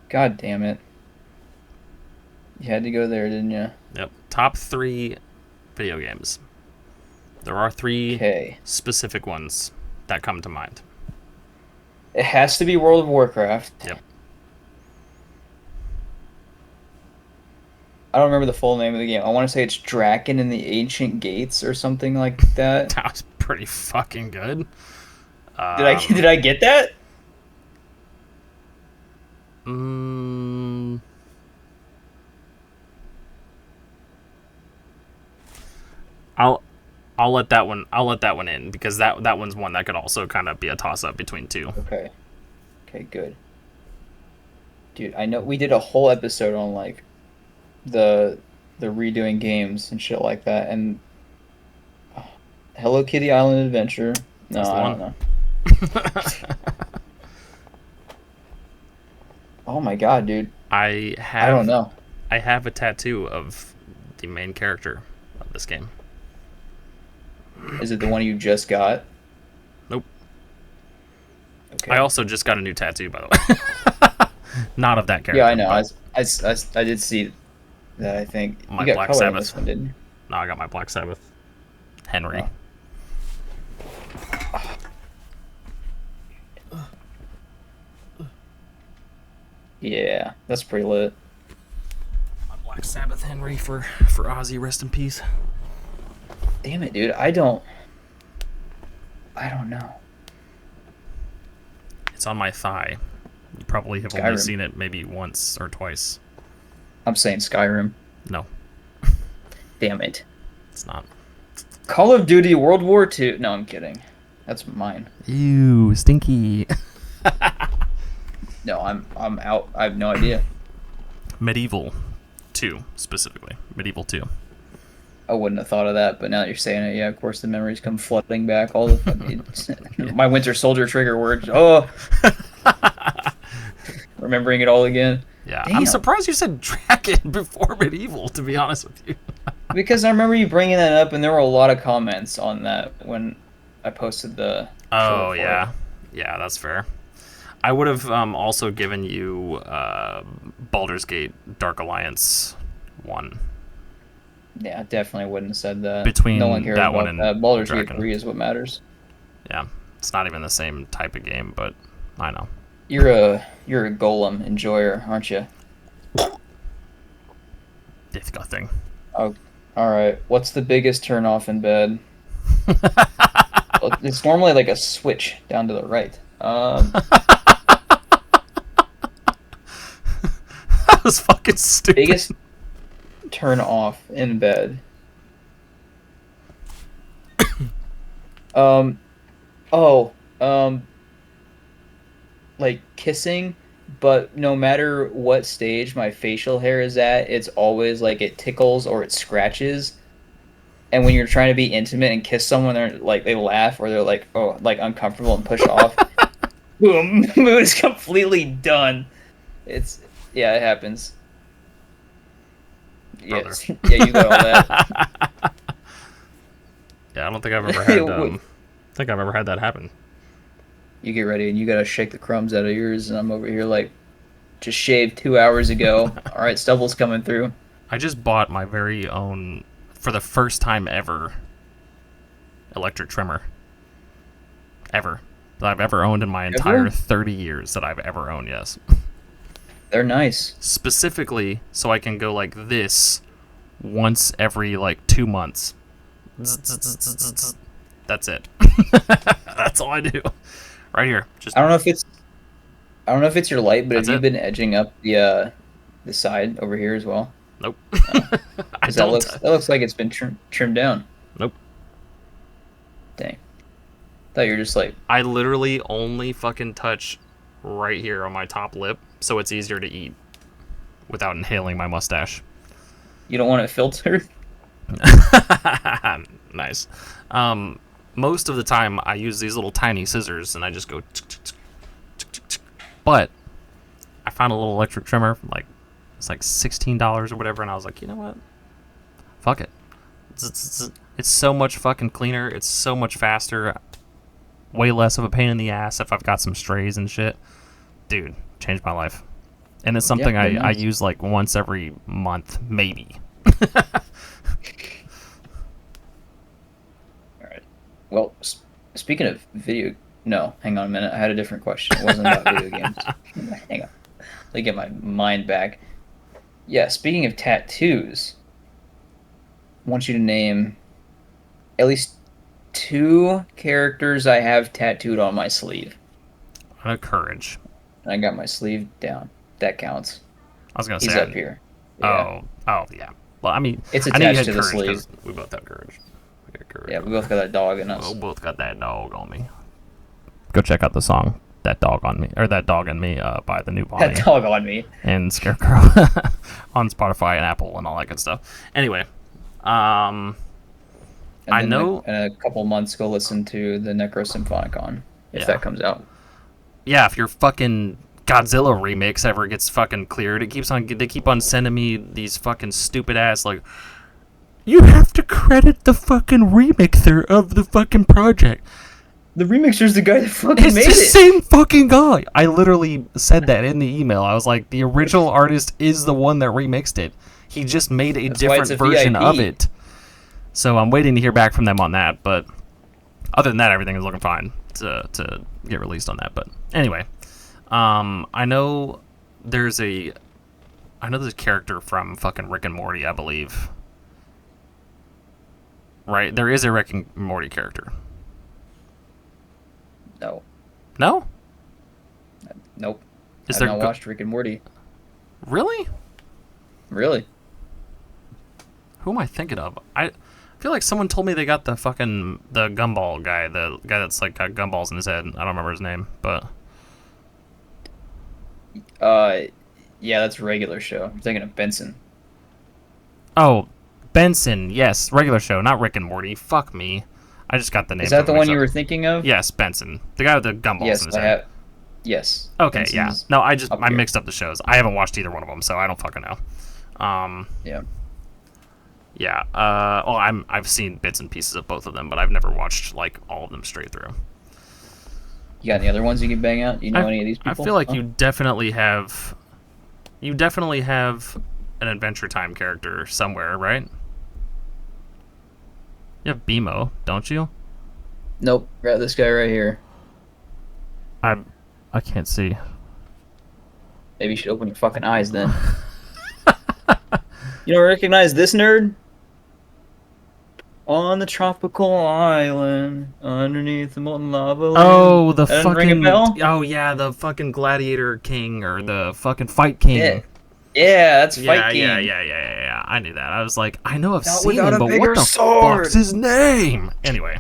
God damn it. You had to go there, didn't you? Yep. Top 3 video games. There are 3 Okay. specific ones that come to mind. It has to be World of Warcraft. Yep. I don't remember the full name of the game. I want to say it's Draken in the Ancient Gates or something like that. That was pretty fucking good. Did I get that? Mm, I'll I'll let that one. I'll let that one in because that one's one that could also kind of be a toss up between two. Okay. Okay, good. Dude, I know we did a whole episode on like the redoing games and shit like that, and Hello Kitty Island Adventure. No, That's the I one. don't know. Oh my god, dude. I I don't have know. I have a tattoo of the main character of this game. Is it the one you just got? Nope. Okay. I also just got a new tattoo, by the way. Not of that character. Yeah, I know. but I did see that. I think My you got Black color on Sabbath. this one, didn't you? No, I got my Black Sabbath. Henry. Oh. Yeah, that's pretty lit. My Black Sabbath Henry for Ozzy. Rest in peace. Damn it, dude. I don't know. It's on my thigh. You probably have only Skyrim. seen it maybe once or twice. I'm saying Skyrim. No, Damn it. it's not. Call of Duty World War II. No, I'm kidding. That's mine. Ew, stinky. No, I'm out. I have no idea. Medieval 2, specifically. Medieval 2. I wouldn't have thought of that, but now that you're saying it, yeah, of course the memories come flooding back. All the fucking my Winter Soldier trigger words. Oh, remembering it all again. Yeah, Damn. I'm surprised you said Dragon before Medieval, to be honest with you. Because I remember you bringing that up, and there were a lot of comments on that when I posted the. Oh, short yeah. Yeah, that's fair. I would have also given you Baldur's Gate Dark Alliance 1. Yeah, definitely wouldn't have said that. Between no one cares that about one and that. Baldur's Gate Dragon. 3 is what matters. Yeah, it's not even the same type of game, but I know. You're a golem enjoyer, aren't you? Disgusting. Oh, all right. What's the biggest turn off in bed? Well, it's normally like a switch down to the right. That was fucking stupid. Biggest turn off in bed. Oh, like kissing, but no matter what stage my facial hair is at, it's always like it tickles or it scratches. And when you're trying to be intimate and kiss someone, they're like they laugh or they're like like uncomfortable and push off. Boom, mood is completely done. Yeah, it happens. Brother. Yes, yeah, you got all that. Yeah, I don't think I've ever had that happen. You get ready and you gotta shake the crumbs out of yours, and I'm over here like, just shaved 2 hours ago. All right, stubble's coming through. I just bought my very own, for the first time ever, electric trimmer. Ever. That I've ever owned in my entire 30 years that I've ever owned, yes. They're nice. Specifically, so I can go like this once every like 2 months. That's it. That's all I do. Right here. Just I don't know if it's your light, but That's have you it? been edging up the side over here as well? Nope. Oh. I 'Cause don't. that looks like it's been trimmed down. Nope. Dang. Thought you were just like, I literally only fucking touch right here on my top lip, so it's easier to eat without inhaling my mustache. you don't want it filtered? Nice. Most of the time, I use these little tiny scissors, and I just go. But I found a little electric trimmer, like it's like $16 or whatever, and I was like, you know what? Fuck it. It's so much fucking cleaner. It's so much faster. Way less of a pain in the ass if I've got some strays and shit. Dude, changed my life. And it's something Yeah, I nice. use like once every month, maybe. All right. Well, speaking of no, hang on a minute. I had a different question. It wasn't about video games. Hang on. Let me get my mind back. Yeah, speaking of tattoos, I want you to name at least two characters I have tattooed on my sleeve. Courage. And I got my sleeve down. That counts. I was gonna say, He's up here. Yeah. oh yeah. Well, I mean, It's I knew you attached had to the courage sleeve. because we both have courage. We got courage. Yeah, we both got that dog in We us. both got that dog on me. Go check out the song "That Dog on Me" or "That Dog and Me" by the New Bonnie That dog on me. and Scarecrow on Spotify and Apple and all that good stuff. Anyway, And I then know. in a couple months, go listen to the Necrosymphonic if Yeah. that comes out. Yeah, if your fucking Godzilla remix ever gets fucking cleared, they keep on sending me these fucking stupid ass like, you have to credit the fucking remixer of the fucking project. The remixer's the guy that fucking It's made the it. same fucking guy. I literally said that in the email. I was like, the original artist is the one that remixed it. He just made a That's why it's different a version VIP. of it. So I'm waiting to hear back from them on that. But other than that, everything is looking fine to get released on that. But anyway, I know there's a character from fucking Rick and Morty, I believe. Right? There is a Rick and Morty character. No. No? Nope. Is I've there not watched Rick and Morty. Really? Really? Who am I thinking of? I feel like someone told me they got the gumball guy, the guy that's like got gumballs in his head. I don't remember his name, but Yeah, that's a regular show. I'm thinking of Benson. oh, Benson. Yes, regular show, not Rick and Morty. Fuck me. I just got the name. Is that the one mixed you up. were thinking of? Yes, Benson, the guy with the gumballs in Yes, his I head. have. Yes. Okay, Benson's yeah. No, up I here. mixed up the shows. I haven't watched either one of them, so I don't fucking know. Yeah. Yeah. Well, I've seen bits and pieces of both of them, but I've never watched like all of them straight through. You got any other ones you can bang out? You know any of these people? I feel like Huh? you definitely have an Adventure Time character somewhere, right? You have BMO, don't you? Nope. Got this guy right here. I can't see. Maybe you should open your fucking eyes then. You don't recognize this nerd? On the tropical island, underneath the molten lava. Oh, the That doesn't ring a fucking bell? oh yeah, the fucking Gladiator King or the fucking Fight King. Yeah. Yeah, that's Yeah, Fight King. yeah. I knew that. I was like, I know I've Not seen without him, a but bigger what the sword. fuck's his name? Anyway,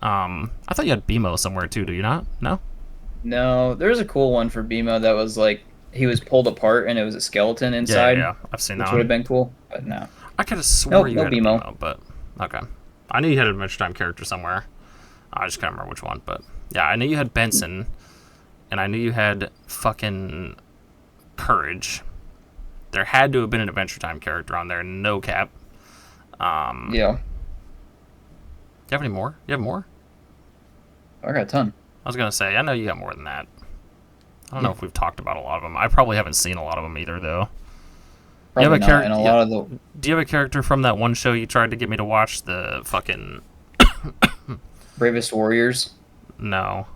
I thought you had BMO somewhere too. Do you not? No. No, there's a cool one for BMO that was like he was pulled apart and it was a skeleton inside, Yeah. I've seen which that would have one. been cool, but no. I could have swore Nope, you no had BMO. a BMO, but okay. I knew you had an Adventure Time character somewhere. I just can't remember which one, but yeah, I knew you had Benson, and I knew you had fucking Courage. There had to have been an Adventure Time character on there, no cap. Yeah, You have any more? You have more? I got a ton. I was gonna say, I know you got more than that. I don't know if we've talked about a lot of them. I probably haven't seen a lot of them either, though. Probably a not. And a lot of the Do you have a character from that one show you tried to get me to watch? The fucking Bravest Warriors. no,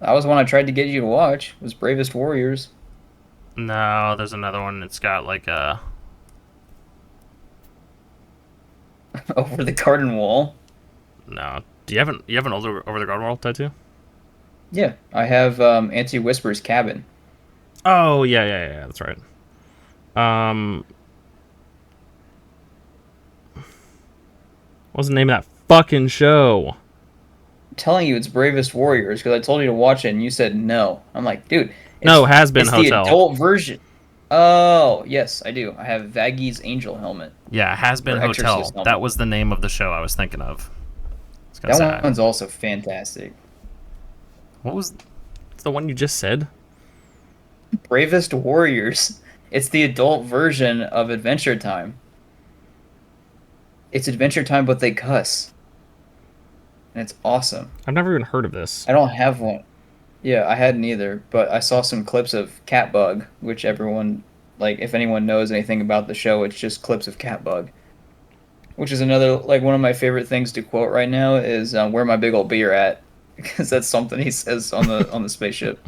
That was one I tried to get you to watch. Was Bravest Warriors. no. There's another one. It's got like a Over the garden wall. no. Do you have an over the garden wall tattoo? Yeah, I have Auntie Whisper's cabin. Oh yeah. That's right. What's the name of that fucking show? I'm telling you, it's Bravest Warriors because I told you to watch it and you said no. I'm like, dude. No, Has Been it's Hotel. the adult version. Oh, yes, I do. I have Vaggy's Angel Helmet. Yeah, Has Been Or Hotel. Exorcist Helmet. That was the name of the show I was thinking of. I was gonna That say, one's also fantastic. what was it's the one you just said? Bravest Warriors. It's the adult version of Adventure Time. It's Adventure Time, but they cuss. And it's awesome. I've never even heard of this. I don't have one. Yeah, I hadn't either, but I saw some clips of Catbug, which everyone, like, if anyone knows anything about the show, it's just clips of Catbug. Which is another, like, one of my favorite things to quote right now is where my big old beer at, because that's something he says on the spaceship.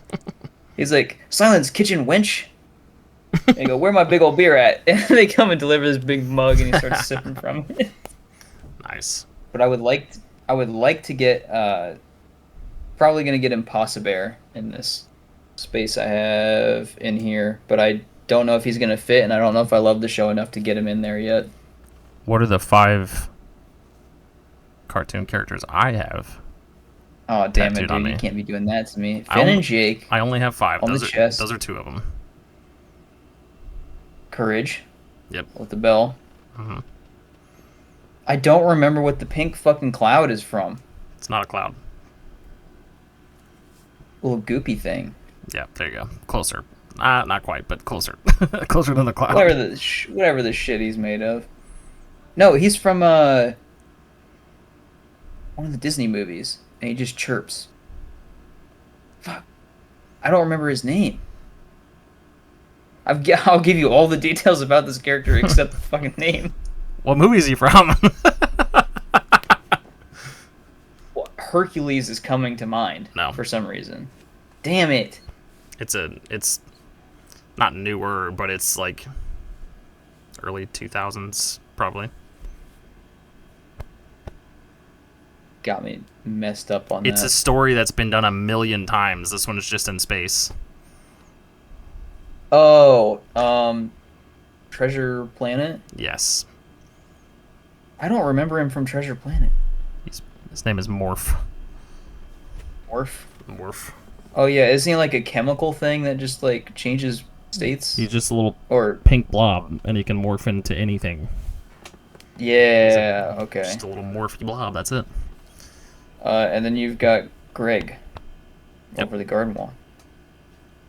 He's like, silence, kitchen wench. And you go, where my big old beer at? And they come and deliver this big mug, and he starts sipping from it. Nice. But I would like to get probably gonna get Impossible in this space I have in here, but I don't know if he's gonna fit, and I don't know if I love the show enough to get him in there yet. What are the 5 cartoon characters I have? Oh damn it, Tattooed on dude! me. You can't be doing that to me. Finn and Jake I only have 5. on the chest. Those are 2 of them. Courage. Yep. With the bell. Mm-hmm. I don't remember what the pink fucking cloud is from. It's not a cloud. Little goopy thing. Yeah, there you go. Closer. Not quite, but closer. Closer than the cloud. Whatever the shit he's made of. No, he's from one of the Disney movies, and he just chirps. Fuck. I don't remember his name. I'll give you all the details about this character except the fucking name. What movie is he from? Well, Hercules is coming to mind. No. For some reason. Damn it. It's not newer, but it's like early 2000s probably. Got me messed up on It's that. a story that's been done a million times. This one is just in space. Oh, Treasure Planet? Yes. I don't remember him from Treasure Planet. His name is Morph. Morph? Oh yeah, isn't he like a chemical thing that just like changes states? He's just a little Or pink blob, and he can morph into anything. yeah, okay. Just a little morphy blob, that's it. And then you've got Greg Yep. over the garden wall.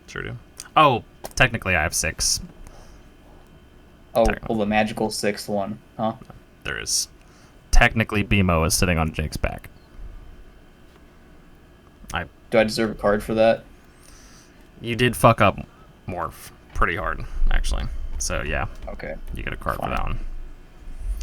Sure do. Oh, technically I have 6. Oh, Technically. well, the magical 6th one, huh? There is. Technically, BMO is sitting on Jake's back. Do I deserve a card for that? You did fuck up Morph pretty hard, actually. So, yeah, Okay. you get a card Fine. for that one.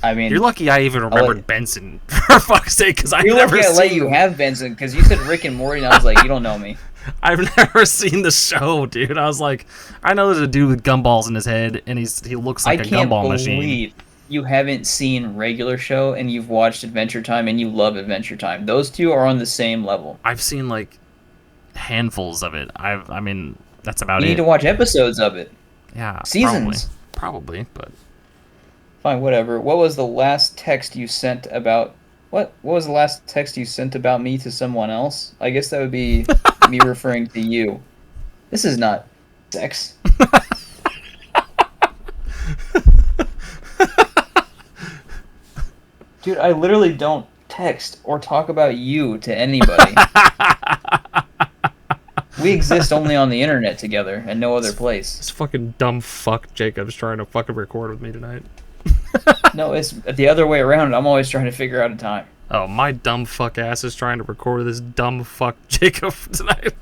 I mean, You're lucky I even remembered Benson, for fuck's sake, because I've you're never lucky I let seen... you have Benson, because you said Rick and Morty, and I was like, you don't know me. I've never seen the show, dude. I was like, I know there's a dude with gumballs in his head, and he looks like I a can't gumball believe machine. you haven't seen regular show, and you've watched Adventure Time, and you love Adventure Time. Those two are on the same level. I've seen, like, handfuls of it. I mean, that's about You it. need to watch episodes of it. Yeah, Seasons. Probably, but... Fine, whatever. What was the last text you sent about... What was the last text you sent about me to someone else? I guess that would be me referring to you. This is not sex. Dude, I literally don't text or talk about you to anybody. We exist only on the internet together and no other place. This fucking dumb fuck Jacob's trying to fucking record with me tonight. No, it's the other way around. I'm always trying to figure out a time. Oh, my dumb fuck ass is trying to record with this dumb fuck Jacob tonight.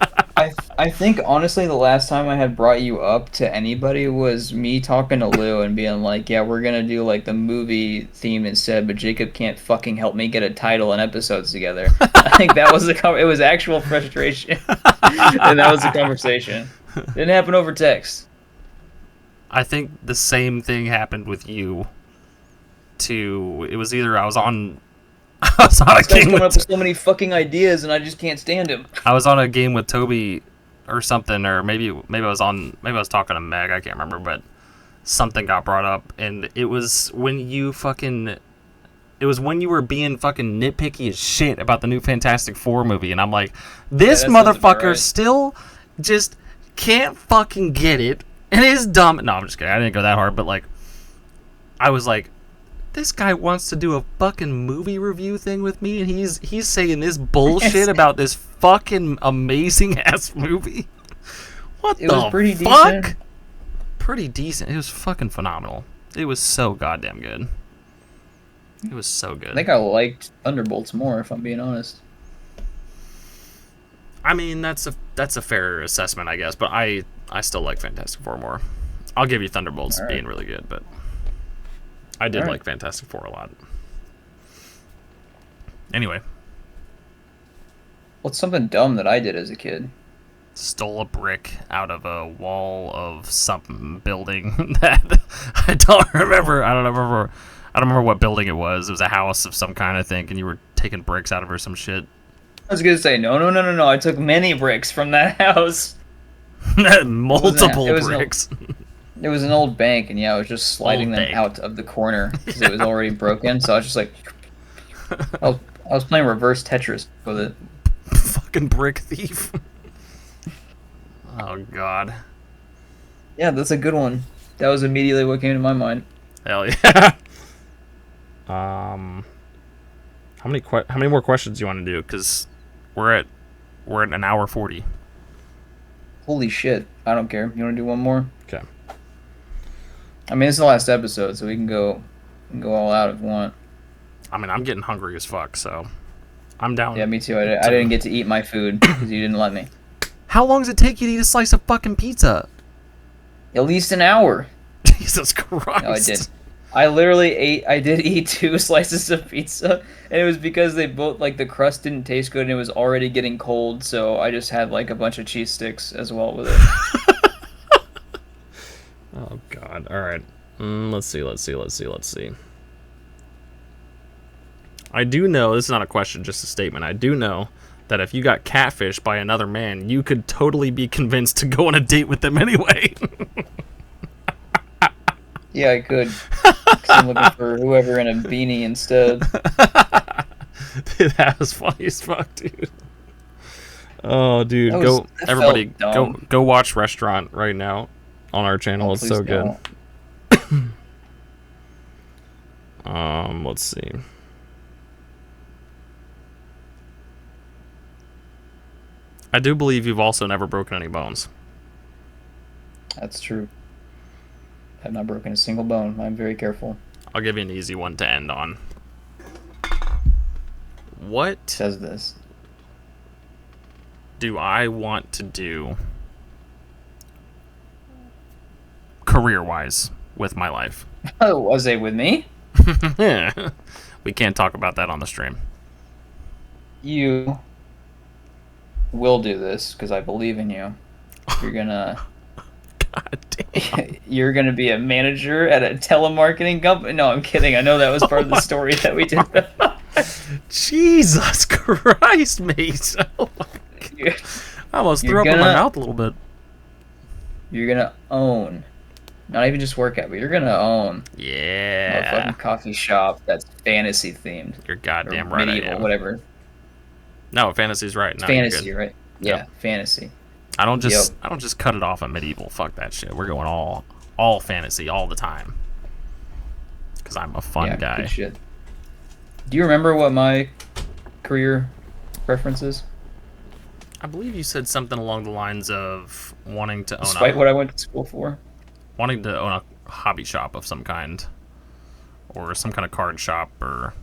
I think honestly the last time I had brought you up to anybody was me talking to Lou and being like, yeah, we're gonna do like the movie theme instead, but Jacob can't fucking help me get a title and episodes together. I think that was it was actual frustration. And that was the conversation. Didn't happen over text. I think the same thing happened with you. It was either I was on a This guy's game coming up with with so many fucking ideas and I just can't stand him. I was on a game with Toby or something, or maybe I was talking to Meg, I can't remember, but something got brought up, and it was when you were being fucking nitpicky as shit about the new Fantastic Four movie, and I'm like, this that sounds about motherfucker right. still just can't fucking get it, and is dumb. No, I'm just kidding. I didn't go that hard, but like, I was like, this guy wants to do a fucking movie review thing with me, and he's saying this bullshit about this fucking amazing ass movie. What It the was pretty fuck? decent. Pretty decent. It was fucking phenomenal. It was so goddamn good. It was so good. I think I liked Thunderbolts more, if I'm being honest. I mean, that's a fair assessment, I guess, but I still like Fantastic Four more. I'll give you Thunderbolts All right. being really good, but I did All right. like Fantastic Four a lot. Anyway, What's something dumb that I did as a kid? stole a brick out of a wall of some building that I don't remember. I don't remember what building it was. It was a house of some kind, I think, and you were taking bricks out of her some shit. I was gonna say no. I took many bricks from that house. Multiple bricks. It was an old bank, and yeah, I was just sliding them out of the corner because it was already broken. So I was just like, I was playing reverse Tetris with it. Fucking brick thief. Oh god. Yeah, that's a good one. That was immediately what came to my mind. Hell yeah. How many more questions do you want to do? Because we're at an hour 40. Holy shit! I don't care. You want to do one more? Okay. I mean, it's the last episode, so we can go all out if you want. I mean, I'm getting hungry as fuck, so I'm down. Yeah, me too. I didn't get to eat my food because you didn't let me. How long does it take you to eat a slice of fucking pizza? At least an hour. Jesus Christ. No, I didn't. I did eat 2 slices of pizza, and it was because they both, like, the crust didn't taste good and it was already getting cold, so I just had, like, a bunch of cheese sticks as well with it. Oh, God. All right. Let's see. I do know, this is not a question, just a statement. I do know that if you got catfished by another man, you could totally be convinced to go on a date with them anyway. Yeah, I could. 'Cause I'm looking for whoever in a beanie instead. Dude, that was funny as fuck, dude. Oh, dude, everybody, go watch Restaurant right now on our channel. It's so good. Let's see. I do believe you've also never broken any bones. That's true. I've not broken a single bone. I'm very careful. I'll give you an easy one to end on. What says this? Do I want to do career-wise with my life? Was it with me? We can't talk about that on the stream. You will do this because I believe in you. You're gonna God damn. You're gonna be a manager at a telemarketing company. No, I'm kidding. I know that was part of the story that we did. Jesus Christ, mate. Oh I almost threw up in my mouth a little bit. You're gonna own, not even just work at, but you're gonna own. Yeah. A fucking coffee shop that's fantasy themed. You're goddamn right. Medieval, whatever. No, fantasy's right. No, fantasy, right? Yeah, yep. Fantasy. I don't just cut it off at medieval. Fuck that shit. We're going all fantasy all the time. Because I'm a fun guy. Good shit. Do you remember what my career preference is? I believe you said something along the lines of wanting to own Despite what I went to school for? Wanting to own a hobby shop of some kind. Or some kind of card shop or...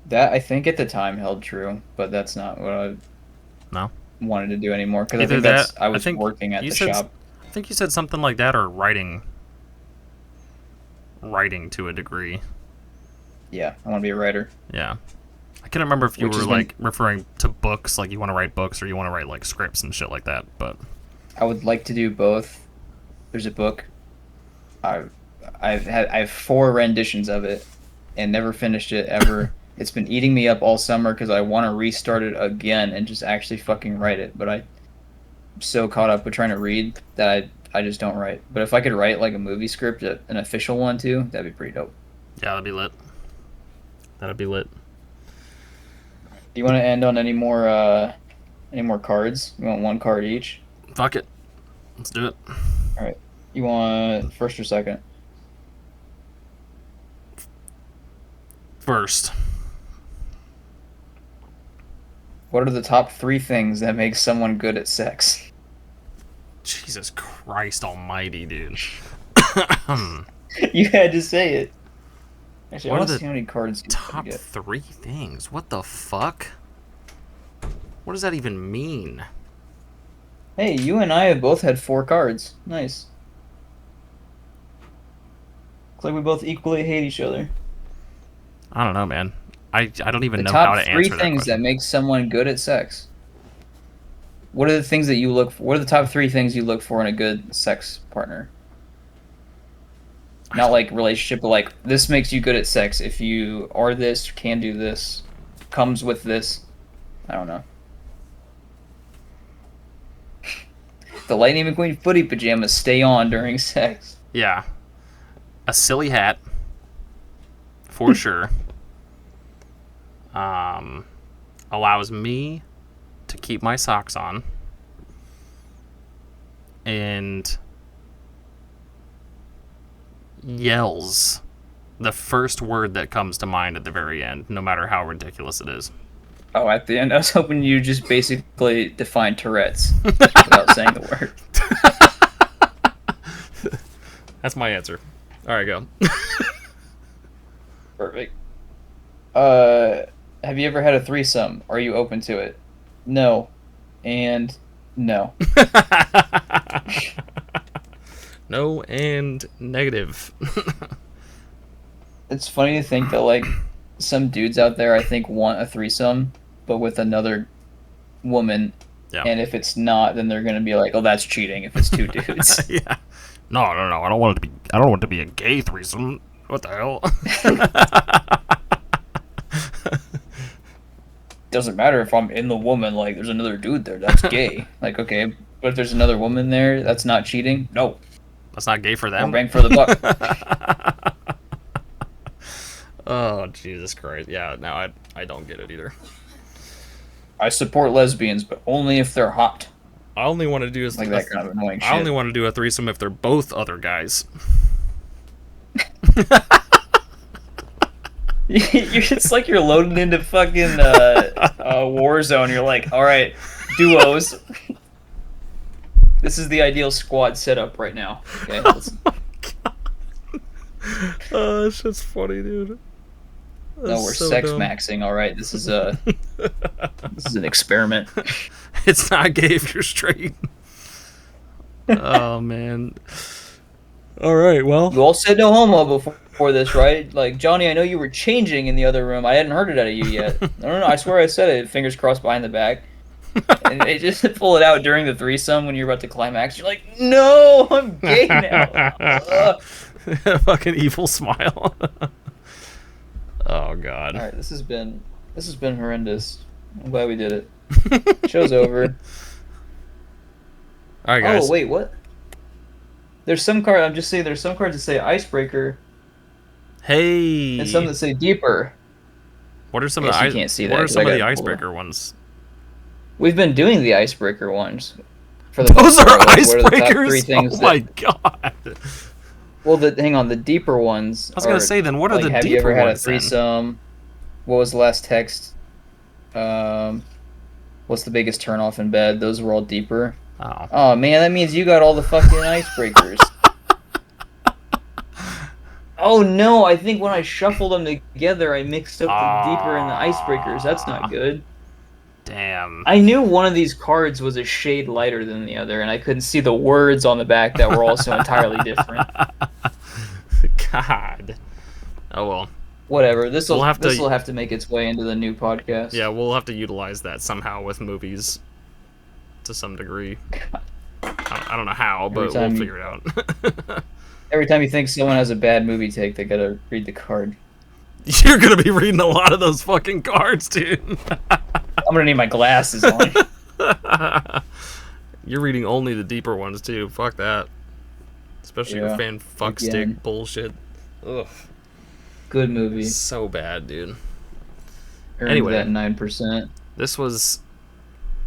That, I think, at the time held true, but that's not what I wanted to do anymore. Because I was working at the shop. I think you said something like that, or writing to a degree. Yeah, I want to be a writer. Yeah. I can't remember if you were, like, referring to books, like you want to write books, or you want to write, like, scripts and shit like that, but... I would like to do both. There's a book. I have 4 renditions of it, and never finished it, ever. It's been eating me up all summer because I want to restart it again and just actually fucking write it. But I'm so caught up with trying to read that I just don't write. But if I could write like a movie script, an official one too, that'd be pretty dope. Yeah, that'd be lit. That'd be lit. Do you want to end on any more cards? You want 1 card each? Fuck it. Let's do it. All right. You want first or second? First. What are the top 3 things that make someone good at sex? Jesus Christ almighty, dude. You had to say it. Actually, what I want are to see how many cards you top get. 3 things? What the fuck? What does that even mean? Hey, you and I have both had 4 cards. Nice. Looks like we both equally hate each other. I don't know, man. I don't even know how to answer that. The top 3 things that make someone good at sex. What are the things that you look for? What are the top 3 things you look for in a good sex partner? Not like relationship, but like this makes you good at sex. If you are this, can do this, comes with this. I don't know. The Lightning McQueen footy pajamas stay on during sex. Yeah. A silly hat. For sure. Allows me to keep my socks on. And yells the first word that comes to mind at the very end, no matter how ridiculous it is. Oh, at the end, I was hoping you just basically define Tourette's without saying the word. That's my answer. All right, go. Perfect. Have you ever had a threesome? Are you open to it? No. And no. No and negative. It's funny to think that, like, some dudes out there, I think, want a threesome, but with another woman. Yeah. And if it's not, then they're gonna be like, "Oh, that's cheating." If it's 2 dudes. Yeah. No. I don't want it to be a gay threesome. What the hell? Doesn't matter if I'm in the woman. Like, there's another dude there. That's gay. Like, okay, but if there's another woman there, that's not cheating. No. That's not gay for them. More bang for the buck. Oh, Jesus Christ. Yeah, no, I don't get it either. I support lesbians, but only if they're hot. I only want to do Like that kind of annoying shit. I only want to do a threesome if they're both other guys. It's like you're loaded into fucking Warzone. You're like, all right, duos. This is the ideal squad setup right now. Okay, Oh, that's just funny, dude. no, we're so sex dumb. Maxing. All right, this is an experiment. It's not gay if you're straight. Oh man. All right, well. You all said no homo before this, right? Like, Johnny, I know you were changing in the other room. I hadn't heard it out of you yet. No, I swear I said it. Fingers crossed behind the back. And they just pull it out during the threesome when you're about to climax. You're like, no, I'm gay now. Fucking evil smile. Oh God. All right, this has been horrendous. I'm glad we did it. Show's over. All right, guys. Oh wait, what? There's some card. I'm just saying. There's some cards that say icebreaker. Hey. And some that say deeper. What are some of the? You can't see that. What are some of the icebreaker ones? We've been doing the icebreaker ones. For the those are icebreakers. Oh my God. Well, hang on. The deeper ones. I was gonna say then. What are like, the have deeper you ever had ones, a threesome? Then? What was the last text? What's the biggest turnoff in bed? Those were all deeper. Oh man, that means you got all the fucking icebreakers. Oh no, I think when I shuffled them together, I mixed up the deeper and the icebreakers. That's not good. Damn. I knew one of these cards was a shade lighter than the other, and I couldn't see the words on the back that were also entirely different. God. Oh well. Whatever. This will have to make its way into the new podcast. Yeah, we'll have to utilize that somehow with movies, to some degree. I don't know how, but we'll figure it out. Every time you think someone has a bad movie take, they gotta read the card. You're gonna be reading a lot of those fucking cards, dude. I'm gonna need my glasses on. You're reading only the deeper ones too. Fuck that. Especially your fan fuckstick bullshit. Ugh. Good movie. So bad, dude. Anyway, that 9%. This was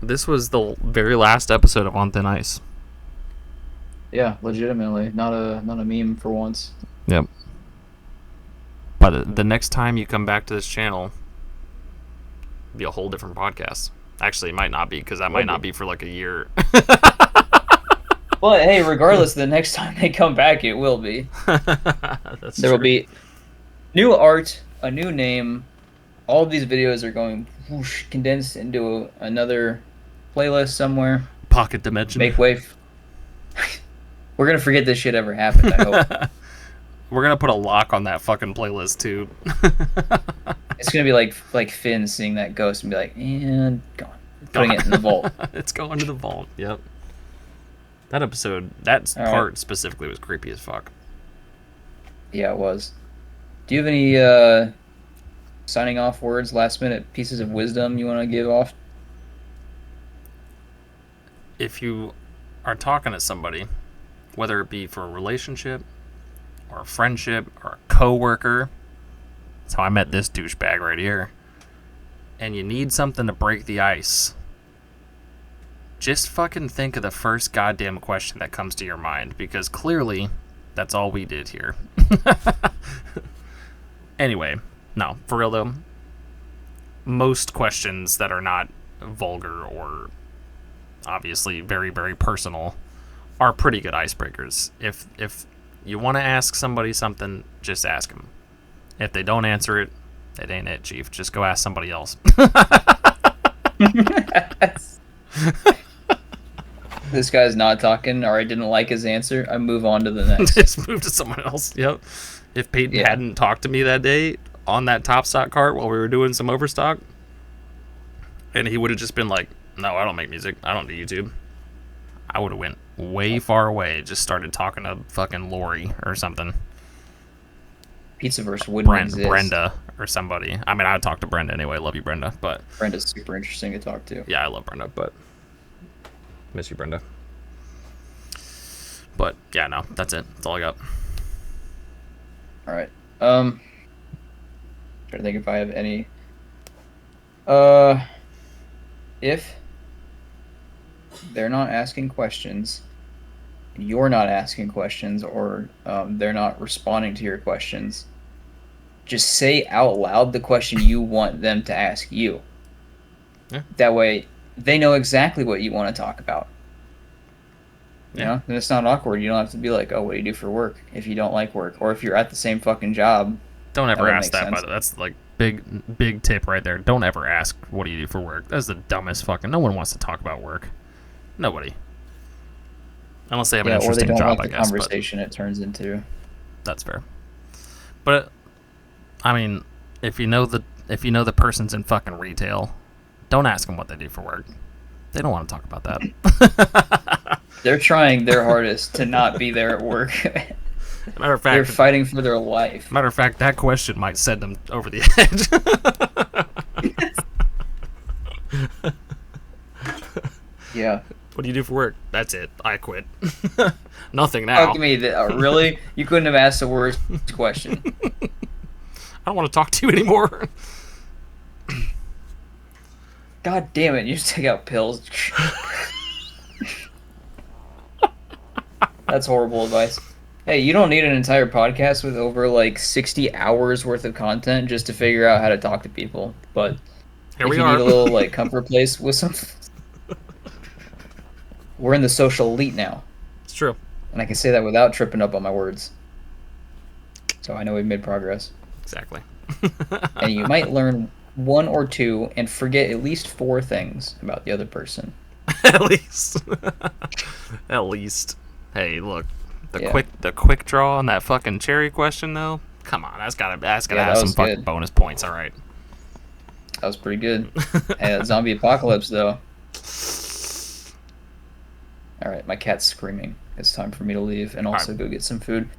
the very last episode of On Thin Ice. Yeah, legitimately. Not a meme for once. Yep. But the next time you come back to this channel, it'll be a whole different podcast. Actually, it might not be, because that might not be for like a year. But hey, regardless, the next time they come back, it will be. There will be new art, a new name. All of these videos are going whoosh, condensed into another playlist somewhere. Pocket dimension. Make way. We're gonna forget this shit ever happened, I hope. We're gonna put a lock on that fucking playlist too. It's gonna be like Finn seeing that ghost and be like, and gone. putting it in the vault. It's going to the vault. Yep. That episode, that All part right. specifically was creepy as fuck. Yeah, it was. Do you have any signing off words, last minute pieces of wisdom you want to give off? If you are talking to somebody, whether it be for a relationship or a friendship or a coworker, that's how I met this douchebag right here, and you need something to break the ice, just fucking think of the first goddamn question that comes to your mind, because clearly that's all we did here. Anyway, no, for real though, most questions that are not vulgar or obviously very, very personal are pretty good icebreakers. If you want to ask somebody something, just ask them. If they don't answer it, it ain't it, Chief. Just go ask somebody else. This guy's not talking, or I didn't like his answer. I move on to the next. Just move to someone else. Yep. If Peyton hadn't talked to me that day on that top stock cart while we were doing some overstock, and he would have just been like, "No, I don't make music. I don't do YouTube," I would have went way far away. Just started talking to fucking Lori or something. Pizzaverse wouldn't exist. Brenda or somebody. I mean, I'd talk to Brenda anyway. Love you, Brenda. But Brenda's super interesting to talk to. yeah, I love Brenda, but miss you, Brenda. But yeah, no, that's it. That's all I got. All right. Trying to think if I have any. If they're not asking questions, you're not asking questions, or they're not responding to your questions, just say out loud the question you want them to ask you. Yeah. That way, they know exactly what you want to talk about. You know, and it's not awkward. You don't have to be like, "Oh, what do you do for work?" If you don't like work, or if you're at the same fucking job. Don't ever ask that. By the way, that's like big tip right there. Don't ever ask, "What do you do for work?" That's the dumbest fucking. No one wants to talk about work. Nobody. Unless they have an interesting or they don't job, like I the guess. Conversation it turns into. That's fair. But I mean, if you know the person's in fucking retail, don't ask them what they do for work. They don't want to talk about that. They're trying their hardest to not be there at work. Matter of fact, they're fighting for their life. Matter of fact, that question might send them over the edge. Yeah. What do you do for work? That's it. I quit. Nothing now. Fuck me. Really? You couldn't have asked a worse question. I don't want to talk to you anymore. God damn it. You just take out pills. That's horrible advice. Hey, you don't need an entire podcast with over like 60 hours worth of content just to figure out how to talk to people. But Here if we you are. need a little like comfort place with some, we're in the social elite now, It's true. and I can say that without tripping up on my words. So I know we've made progress. Exactly. And you might learn one or two and forget at least 4 things about the other person. At least. At least. Hey, look. Yeah. The quick draw on that fucking cherry question though. Come on, that's gotta Yeah, have that some was fucking good. bonus points. All right. That was pretty good. Hey, that zombie apocalypse though. All right, my cat's screaming. It's time for me to leave and also go get some food.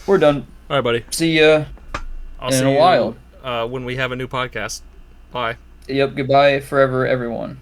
We're done. All right, buddy. See ya I'll in see a you while. when we have a new podcast. Bye. Yep. Goodbye forever, everyone.